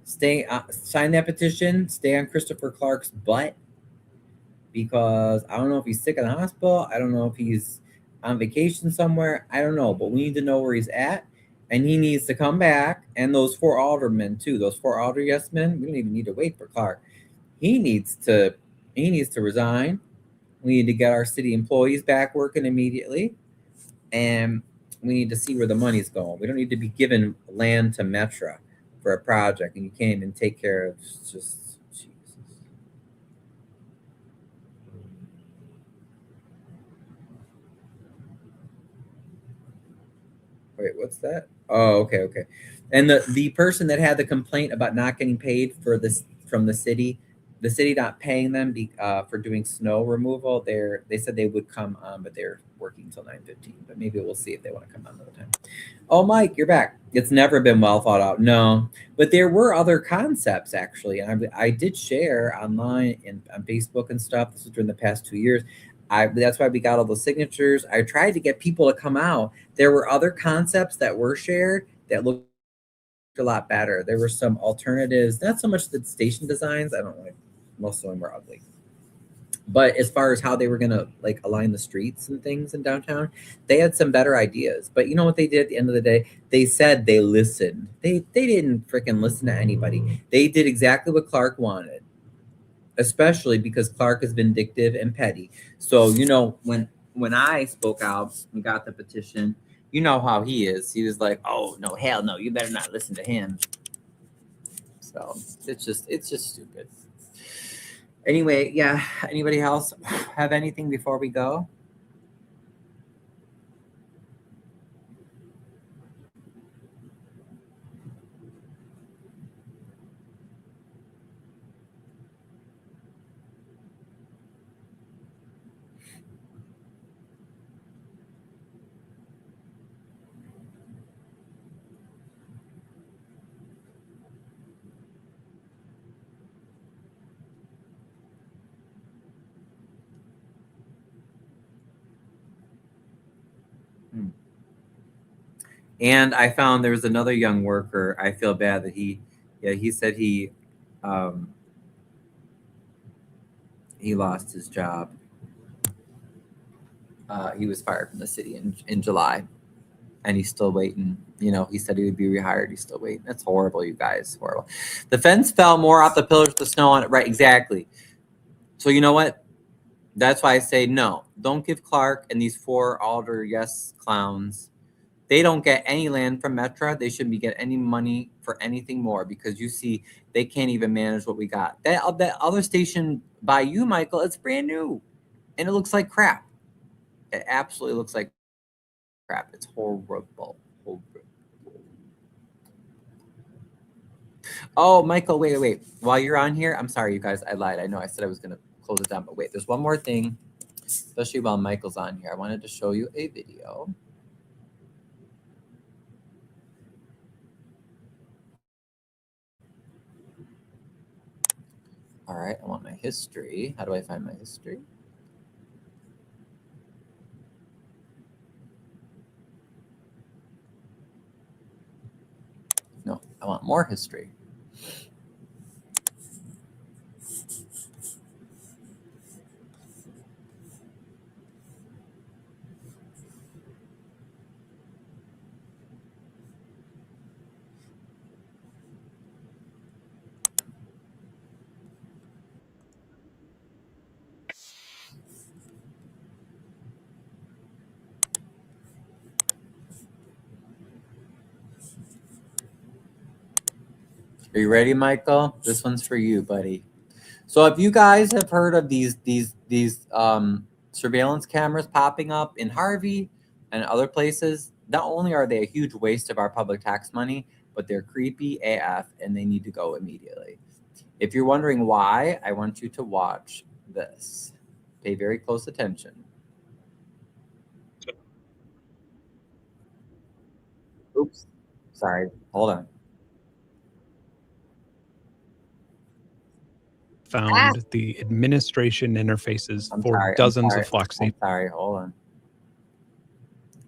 Sign that petition. Stay on Christopher Clark's butt, because I don't know if he's sick in the hospital. I don't know if he's on vacation somewhere. I don't know, but we need to know where he's at, and he needs to come back. And those 4 aldermen too. Those 4 alder yes men. We don't even need to wait for Clark. He needs to resign. We need to get our city employees back working immediately, and we need to see where the money's going. We don't need to be giving land to Metro for a project and you can't even take care of. Just Jesus. Wait, what's that? Oh, okay. And the person that had the complaint about not getting paid for this from the city not paying them for doing snow removal, they said they would come on, but they're working until 9:15. But maybe we'll see if they want to come on another time. Oh, Mike, you're back. It's never been well thought out. No, but there were other concepts actually, and I did share online and on Facebook and stuff. This was during the past 2 years. That's why we got all the signatures. I tried to get people to come out. There were other concepts that were shared that looked a lot better. There were some alternatives, not so much the station designs. I don't like, most of them were ugly. But as far as how they were gonna like align the streets and things in downtown, they had some better ideas. But you know what they did at the end of the day? They said they listened. They didn't freaking listen to anybody. They did exactly what Clark wanted, especially because Clark is vindictive and petty. So you know when I spoke out and got the petition, you know how he is. He was like, "Oh no, hell no, you better not listen to him." So it's just stupid. Anyway, yeah. Anybody else have anything before we go? And I found there was another young worker. I feel bad that he said he lost his job. He was fired from the city in July, and he's still waiting. You know, he said he would be rehired. He's still waiting. That's horrible, you guys. Horrible. The fence fell more off the pillars with the snow on it. Right, exactly. So you know what? That's why I say no. Don't give Clark and these 4 Alder yes clowns. They don't get any land from Metra. They shouldn't be getting any money for anything more because you see they can't even manage what we got. That other station by you, Michael, it's brand new, and it looks like crap. It absolutely looks like crap. It's horrible. Oh, Michael, wait. While you're on here, I'm sorry, you guys. I lied. I know I said I was going to close it down, but wait. There's one more thing, especially while Michael's on here. I wanted to show you a video. All right, I want my history. How do I find my history? No, I want more history. Are you ready, Michael? This one's for you, buddy. So if you guys have heard of these surveillance cameras popping up in Harvey and other places, not only are they a huge waste of our public tax money, but they're creepy AF and they need to go immediately. If you're wondering why, I want you to watch this. Pay very close attention. Oops. Sorry. Hold on. Found the administration interfaces for dozens of flock safety. I'm sorry, hold on.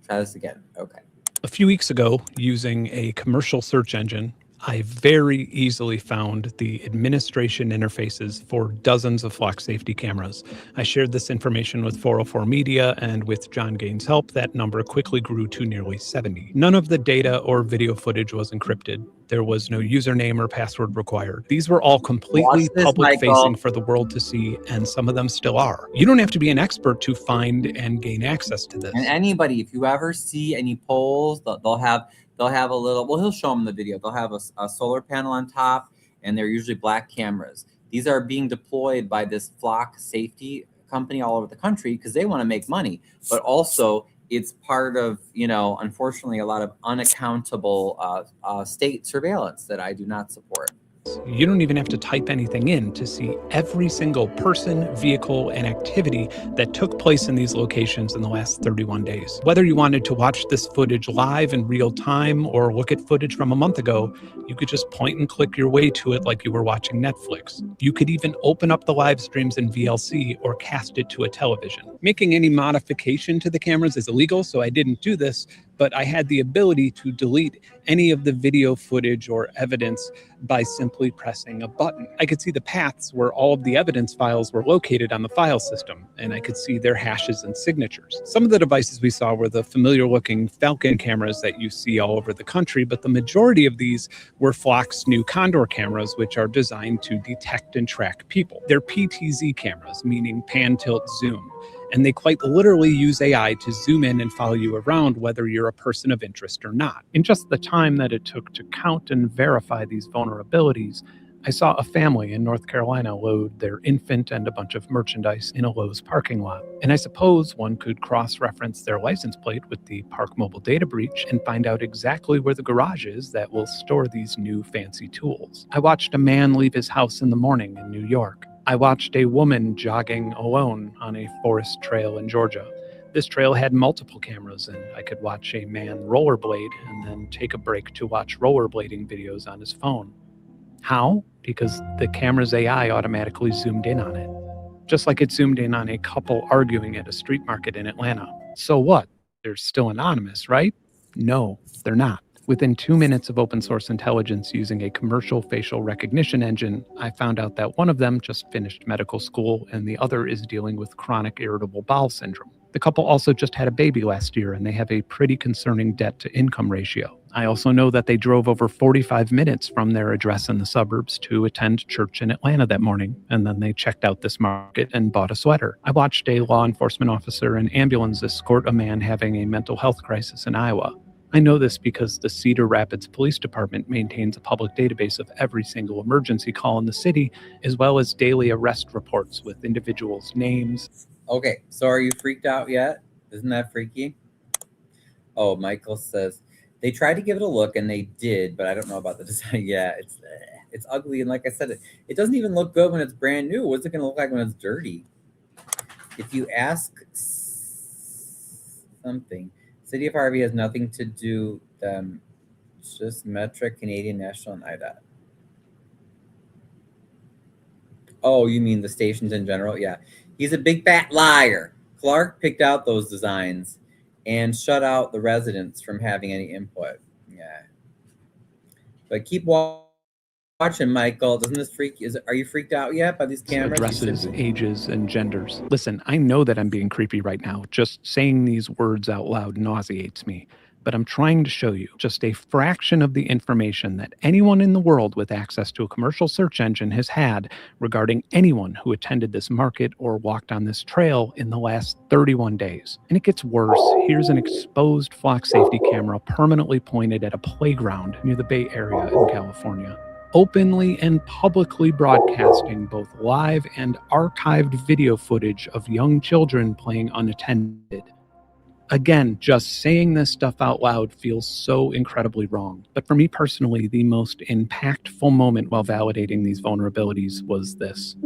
Try this again. Okay. A few weeks ago, using a commercial search engine, I very easily found the administration interfaces for dozens of flock safety cameras. I shared this information with 404 Media, and with John Gaines' help, that number quickly grew to nearly 70. None of the data or video footage was encrypted. There was no username or password required. These were all completely public-facing for the world to see, and some of them still are. You don't have to be an expert to find and gain access to this. And anybody, if you ever see any polls, they'll have a little, well, he'll show them the video. They'll have a solar panel on top, and they're usually black cameras. These are being deployed by this flock safety company all over the country because they want to make money. But also, it's part of, unfortunately, a lot of unaccountable state surveillance that I do not support. You don't even have to type anything in to see every single person, vehicle, and activity that took place in these locations in the last 31 days. Whether you wanted to watch this footage live in real time or look at footage from a month ago, you could just point and click your way to it like you were watching Netflix. You could even open up the live streams in VLC or cast it to a television. Making any modification to the cameras is illegal, so I didn't do this, but I had the ability to delete any of the video footage or evidence by simply pressing a button. I could see the paths where all of the evidence files were located on the file system, and I could see their hashes and signatures. Some of the devices we saw were the familiar-looking Falcon cameras that you see all over the country, but the majority of these were Flock's new Condor cameras, which are designed to detect and track people. They're PTZ cameras, meaning pan, tilt, zoom. And they quite literally use AI to zoom in and follow you around whether you're a person of interest or not. In just the time that it took to count and verify these vulnerabilities, I saw a family in North Carolina load their infant and a bunch of merchandise in a Lowe's parking lot. And I suppose one could cross-reference their license plate with the Park Mobile data breach and find out exactly where the garage is that will store these new fancy tools. I watched a man leave his house in the morning in New York. I watched a woman jogging alone on a forest trail in Georgia. This trail had multiple cameras, and I could watch a man rollerblade and then take a break to watch rollerblading videos on his phone. How? Because the camera's AI automatically zoomed in on it. Just like it zoomed in on a couple arguing at a street market in Atlanta. So what? They're still anonymous, right? No, they're not. Within 2 minutes of open source intelligence using a commercial facial recognition engine, I found out that one of them just finished medical school and the other is dealing with chronic irritable bowel syndrome. The couple also just had a baby last year and they have a pretty concerning debt to income ratio. I also know that they drove over 45 minutes from their address in the suburbs to attend church in Atlanta that morning, and then they checked out this market and bought a sweater. I watched a law enforcement officer and ambulance escort a man having a mental health crisis in Iowa. I know this because the Cedar Rapids Police Department maintains a public database of every single emergency call in the city, as well as daily arrest reports with individuals' names. Okay, so are you freaked out yet? Isn't that freaky? Oh, Michael says, they tried to give it a look, and they did, but I don't know about the design. Yeah, it's ugly, and like I said, it doesn't even look good when it's brand new. What's it going to look like when it's dirty? If you ask something, City of Harvey has nothing to do with them. It's just Metric, Canadian National, and IDOT. Oh, you mean the stations in general? Yeah. He's a big fat liar. Clark picked out those designs and shut out the residents from having any input. Yeah. But keep watching, Michael. Doesn't this freak you? Are you freaked out yet by these cameras? Addresses, ages, and genders. Listen, I know that I'm being creepy right now. Just saying these words out loud nauseates me. But I'm trying to show you just a fraction of the information that anyone in the world with access to a commercial search engine has had regarding anyone who attended this market or walked on this trail in the last 31 days. And it gets worse. Here's an exposed flock safety camera permanently pointed at a playground near the Bay Area in California, openly and publicly broadcasting both live and archived video footage of young children playing unattended. Again, just saying this stuff out loud feels so incredibly wrong. But for me personally, the most impactful moment while validating these vulnerabilities was this.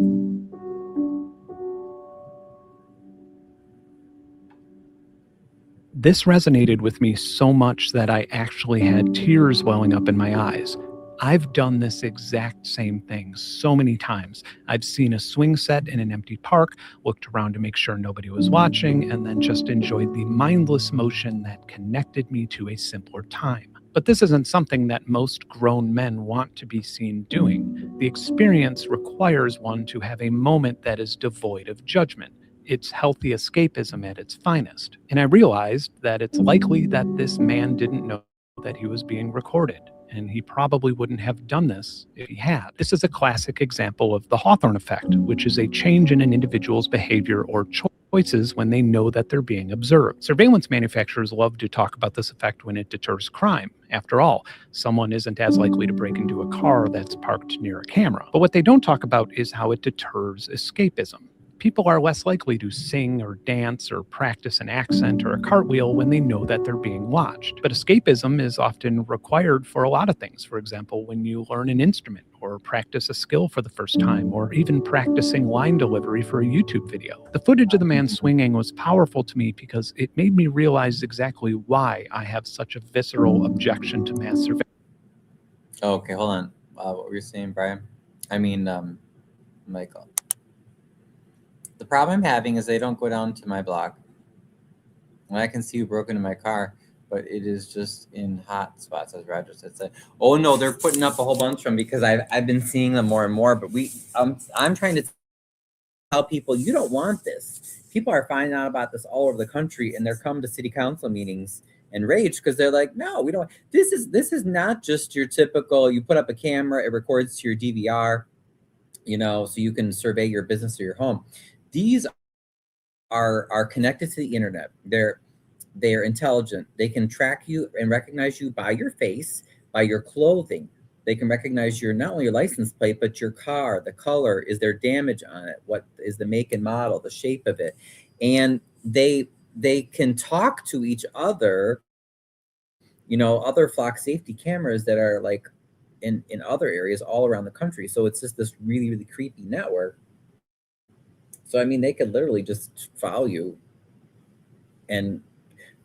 This resonated with me so much that I actually had tears welling up in my eyes. I've done this exact same thing so many times. I've seen a swing set in an empty park, looked around to make sure nobody was watching, and then just enjoyed the mindless motion that connected me to a simpler time. But this isn't something that most grown men want to be seen doing. The experience requires one to have a moment that is devoid of judgment. It's healthy escapism at its finest. And I realized that it's likely that this man didn't know that he was being recorded. And he probably wouldn't have done this if he had. This is a classic example of the Hawthorne effect, which is a change in an individual's behavior or choices when they know that they're being observed. Surveillance manufacturers love to talk about this effect when it deters crime. After all, someone isn't as likely to break into a car that's parked near a camera. But what they don't talk about is how it deters escapism. People are less likely to sing or dance or practice an accent or a cartwheel when they know that they're being watched. But escapism is often required for a lot of things. For example, when you learn an instrument or practice a skill for the first time, or even practicing line delivery for a YouTube video. The footage of the man swinging was powerful to me because it made me realize exactly why I have such a visceral objection to mass surveillance. Okay, hold on. What were you saying, Brian? I mean, Michael. The problem I'm having is they don't go down to my block. And I can see who broke into my car, but it is just in hot spots, as Roger said. Oh no, they're putting up a whole bunch of them because I've been seeing them more and more. But I'm trying to tell people, you don't want this. People are finding out about this all over the country, and they're coming to city council meetings and rage because they're like, no, we don't. This is not just your typical. You put up a camera, it records to your DVR, so you can survey your business or your home. These are connected to the internet. They're intelligent. They can track you and recognize you by your face, by your clothing. They can recognize not only your license plate, but your car, the color, is there damage on it? What is the make and model, the shape of it? And they can talk to each other, other flock safety cameras that are like in other areas all around the country. So it's just this really, really creepy network. So, I mean, they could literally just follow you. And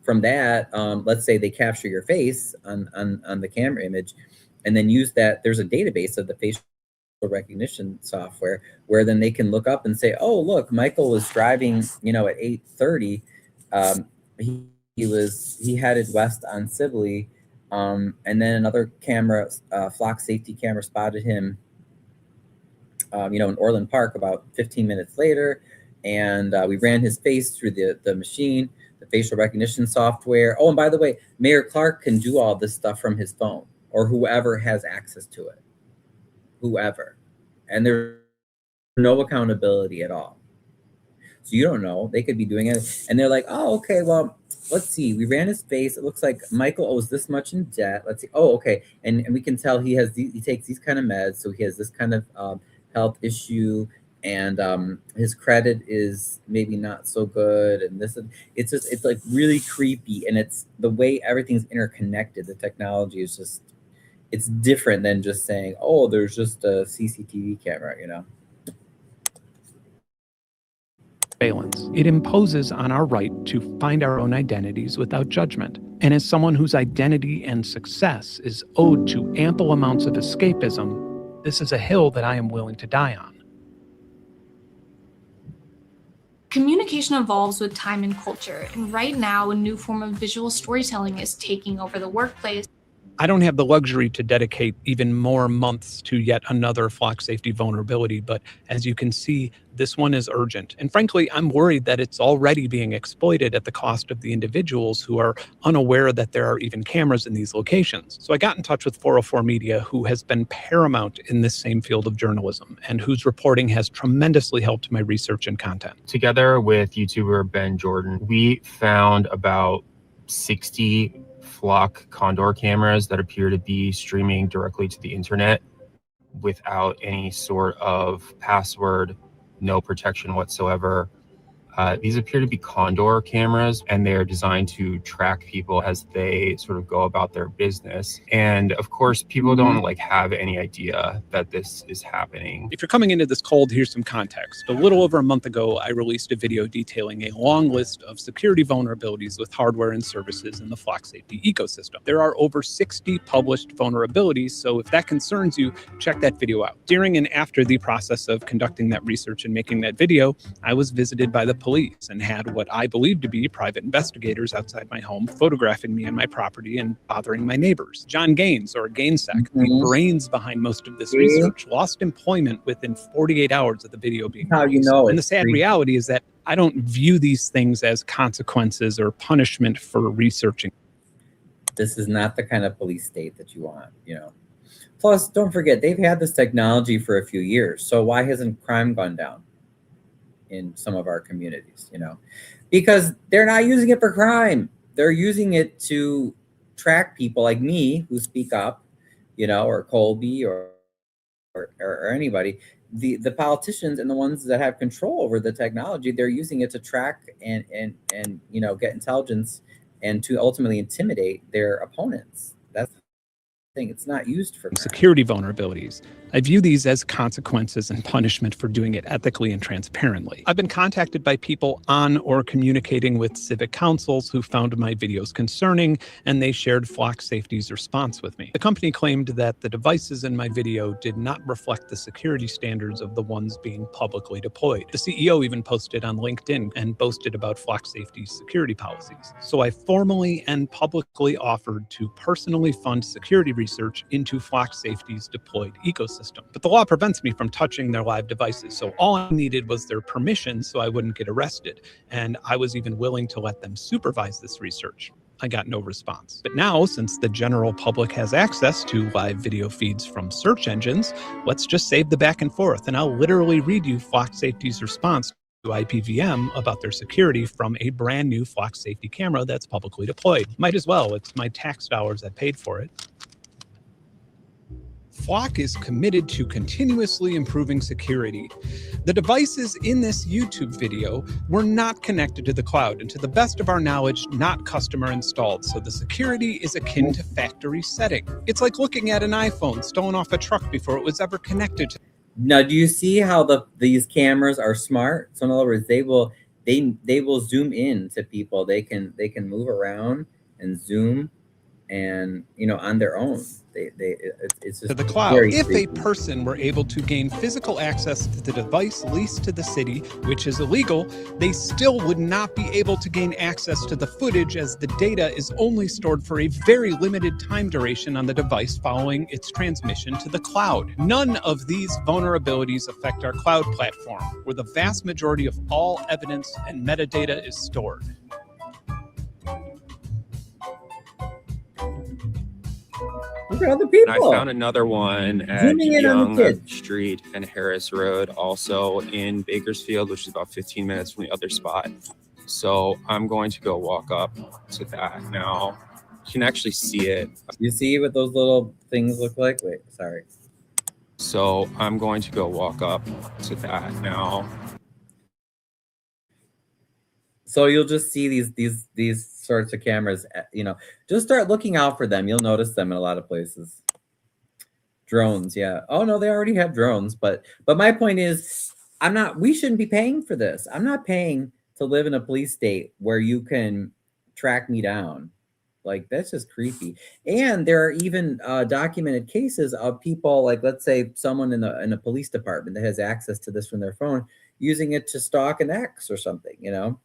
from that, let's say they capture your face on the camera image and then use that. There's a database of the facial recognition software where then they can look up and say, oh, look, Michael was driving, at 8:30. He headed west on Sibley. And then another camera, flock safety camera, spotted him in Orland Park about 15 minutes later. And we ran his face through the machine, the facial recognition software. Oh, and by the way, Mayor Clark can do all this stuff from his phone or whoever has access to it, whoever. And there's no accountability at all. So you don't know. They could be doing it. And they're like, oh, okay, well, let's see. We ran his face. It looks like Michael owes this much in debt. Let's see. Oh, okay. And we can tell he takes these kind of meds. So he has this kind of health issue, and his credit is maybe not so good. And it's like really creepy. And it's the way everything's interconnected. The technology is just, it's different than just saying, oh, there's just a CCTV camera, Surveillance. It imposes on our right to find our own identities without judgment. And as someone whose identity and success is owed to ample amounts of escapism, this is a hill that I am willing to die on. Communication evolves with time and culture, and right now a new form of visual storytelling is taking over the workplace. I don't have the luxury to dedicate even more months to yet another flock safety vulnerability, but as you can see, this one is urgent. And frankly, I'm worried that it's already being exploited at the cost of the individuals who are unaware that there are even cameras in these locations. So I got in touch with 404 Media, who has been paramount in this same field of journalism and whose reporting has tremendously helped my research and content. Together with YouTuber Ben Jordan, we found about 60 flock condor cameras that appear to be streaming directly to the internet without any sort of password, no protection whatsoever. These appear to be condor cameras, and they're designed to track people as they sort of go about their business. And of course, people don't have any idea that this is happening. If you're coming into this cold, here's some context. A little over a month ago, I released a video detailing a long list of security vulnerabilities with hardware and services in the flock safety ecosystem. There are over 60 published vulnerabilities, so if that concerns you, check that video out. During and after the process of conducting that research and making that video, I was visited by the police and had what I believed to be private investigators outside my home photographing me and my property and bothering my neighbors. John Gaines, or Gainsec, the brains behind most of this research, lost employment within 48 hours of the video being released. And the sad reality is that I don't view these things as consequences or punishment for researching. This is not the kind of police state that you want, Plus, don't forget, they've had this technology for a few years. So why hasn't crime gone down in some of our communities, because they're not using it for crime. They're using it to track people like me who speak up, or Colby or anybody. the politicians and the ones that have control over the technology, they're using it to track and get intelligence and to ultimately intimidate their opponents. That's the thing. It's not used for security vulnerabilities. I view these as consequences and punishment for doing it ethically and transparently. I've been contacted by people on or communicating with civic councils who found my videos concerning, and they shared Flock Safety's response with me. The company claimed that the devices in my video did not reflect the security standards of the ones being publicly deployed. The CEO even posted on LinkedIn and boasted about Flock Safety's security policies. So I formally and publicly offered to personally fund security research into Flock Safety's deployed ecosystem. But the law prevents me from touching their live devices, so all I needed was their permission so I wouldn't get arrested, and I was even willing to let them supervise this research. I got no response. But now, since the general public has access to live video feeds from search engines, let's just save the back and forth, and I'll literally read you Flock Safety's response to IPVM about their security from a brand new Flock Safety camera that's publicly deployed. Might as well, it's my tax dollars that paid for it. Flock is committed to continuously improving security. The devices in this YouTube video were not connected to the cloud, and to the best of our knowledge, not customer installed, so the security is akin to factory setting. It's like looking at an iPhone stolen off a truck before it was ever connected to. Now, do you see how these cameras are smart? So in other words, they will zoom in to people. They can move around and zoom, and on their own. It's just to the cloud. If creepy. a person were able to gain physical access to the device leased to the city, which is illegal, they still would not be able to gain access to the footage, as the data is only stored for a very limited time duration on the device following its transmission to the cloud. None of these vulnerabilities affect our cloud platform, where the vast majority of all evidence and metadata is stored. Look at other people. And I found another one at Zooming in on the Young kids. Street and Harris Road, also in Bakersfield, which is about 15 minutes from the other spot. So I'm going to go walk up to that now. You can actually see it. You see what those little things look like? Wait, sorry. So I'm going to go walk up to that now. So you'll just see these sorts of cameras, just start looking out for them. You'll notice them in a lot of places. Drones, yeah. Oh no, they already have drones, but my point is, we shouldn't be paying for this. I'm not paying to live in a police state where you can track me down. Like, that's just creepy. And there are even documented cases of people, like, let's say someone in a police department that has access to this from their phone, using it to stalk an ex or something, You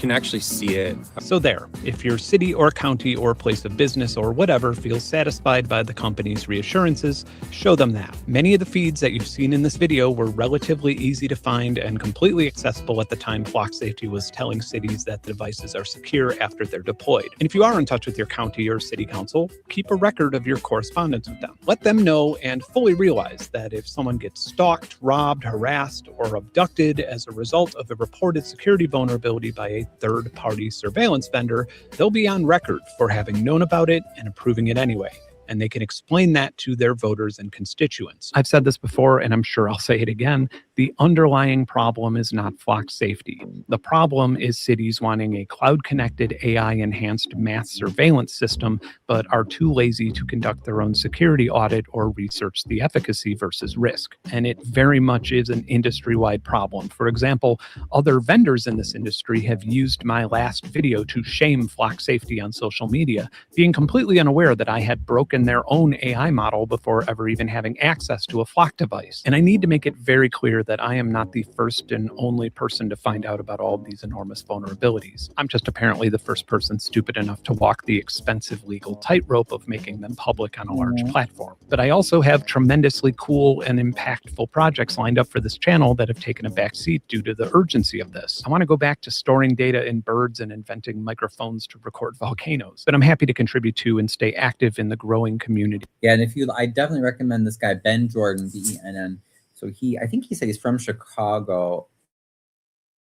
can actually see it. So there, if your city or county or place of business or whatever feels satisfied by the company's reassurances, show them that. Many of the feeds that you've seen in this video were relatively easy to find and completely accessible at the time Flock Safety was telling cities that the devices are secure after they're deployed. And if you are in touch with your county or city council, keep a record of your correspondence with them. Let them know and fully realize that if someone gets stalked, robbed, harassed, or abducted as a result of a reported security vulnerability by a third-party surveillance vendor, they'll be on record for having known about it and approving it anyway. And they can explain that to their voters and constituents. I've said this before, and I'm sure I'll say it again. The underlying problem is not Flock Safety. The problem is cities wanting a cloud-connected, AI-enhanced mass surveillance system, but are too lazy to conduct their own security audit or research the efficacy versus risk. And it very much is an industry-wide problem. For example, other vendors in this industry have used my last video to shame Flock Safety on social media, being completely unaware that I had broken their own AI model before ever even having access to a Flock device. And I need to make it very clear that I am not the first and only person to find out about all of these enormous vulnerabilities. I'm just apparently the first person stupid enough to walk the expensive legal tightrope of making them public on a large platform. But I also have tremendously cool and impactful projects lined up for this channel that have taken a backseat due to the urgency of this. I want to go back to storing data in birds and inventing microphones to record volcanoes, but I'm happy to contribute to and stay active in the growing community. Yeah, and I definitely recommend this guy, Ben Jordan, BENN. So I think he said he's from Chicago.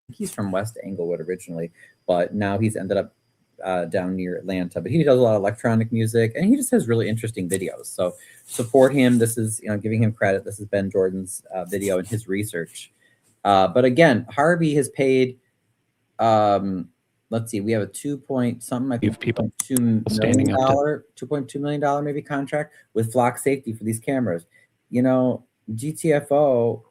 He's from West Englewood originally, but now he's ended up down near Atlanta, but he does a lot of electronic music and he just has really interesting videos. So support him. This is, giving him credit. This is Ben Jordan's video and his research. But again, Harvey has paid, let's see, we have a 2 point something, I think people $2 million, $2.2 million maybe contract with Flock Safety for these cameras. GTFO,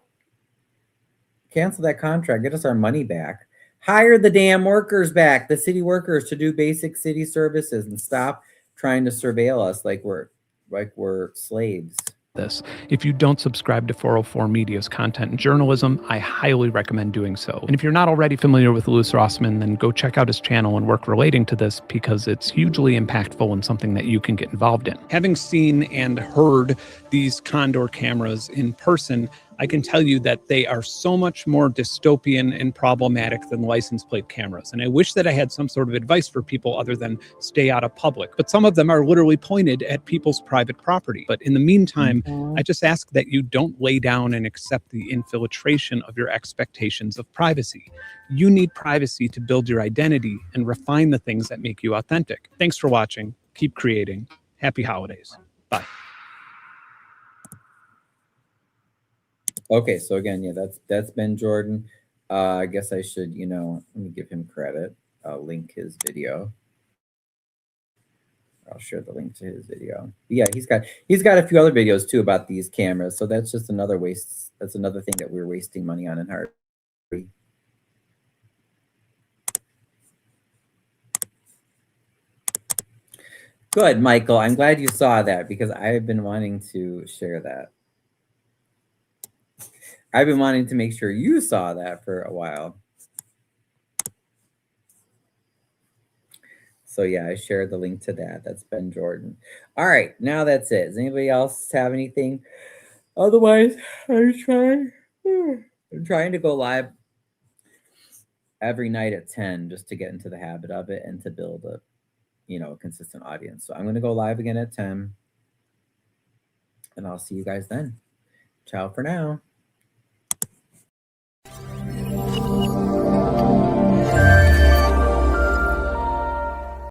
cancel that contract, get us our money back. Hire the damn workers back, the city workers, to do basic city services and stop trying to surveil us like we're slaves. This. If you don't subscribe to 404 Media's content and journalism, I highly recommend doing so. And if you're not already familiar with Louis Rossman, then go check out his channel and work relating to this, because it's hugely impactful and something that you can get involved in. Having seen and heard these Condor cameras in person, I can tell you that they are so much more dystopian and problematic than license plate cameras. And I wish that I had some sort of advice for people other than stay out of public. But some of them are literally pointed at people's private property. But in the meantime, I just ask that you don't lay down and accept the infiltration of your expectations of privacy. You need privacy to build your identity and refine the things that make you authentic. Thanks for watching. Keep creating. Happy holidays. Bye. Okay, so again, yeah, that's Ben Jordan. I guess I should, let me give him credit. I'll link his video. I'll share the link to his video. Yeah, he's got a few other videos too about these cameras. So that's just another waste. That's another thing that we're wasting money on in Harvey. Good, Michael. I'm glad you saw that because I've been wanting to share that. I've been wanting to make sure you saw that for a while. So yeah, I shared the link to that. That's Ben Jordan. All right, now that's it. Does anybody else have anything? Otherwise, I'm trying to go live every night at 10 just to get into the habit of it and to build a, a consistent audience. So I'm going to go live again at 10 and I'll see you guys then. Ciao for now.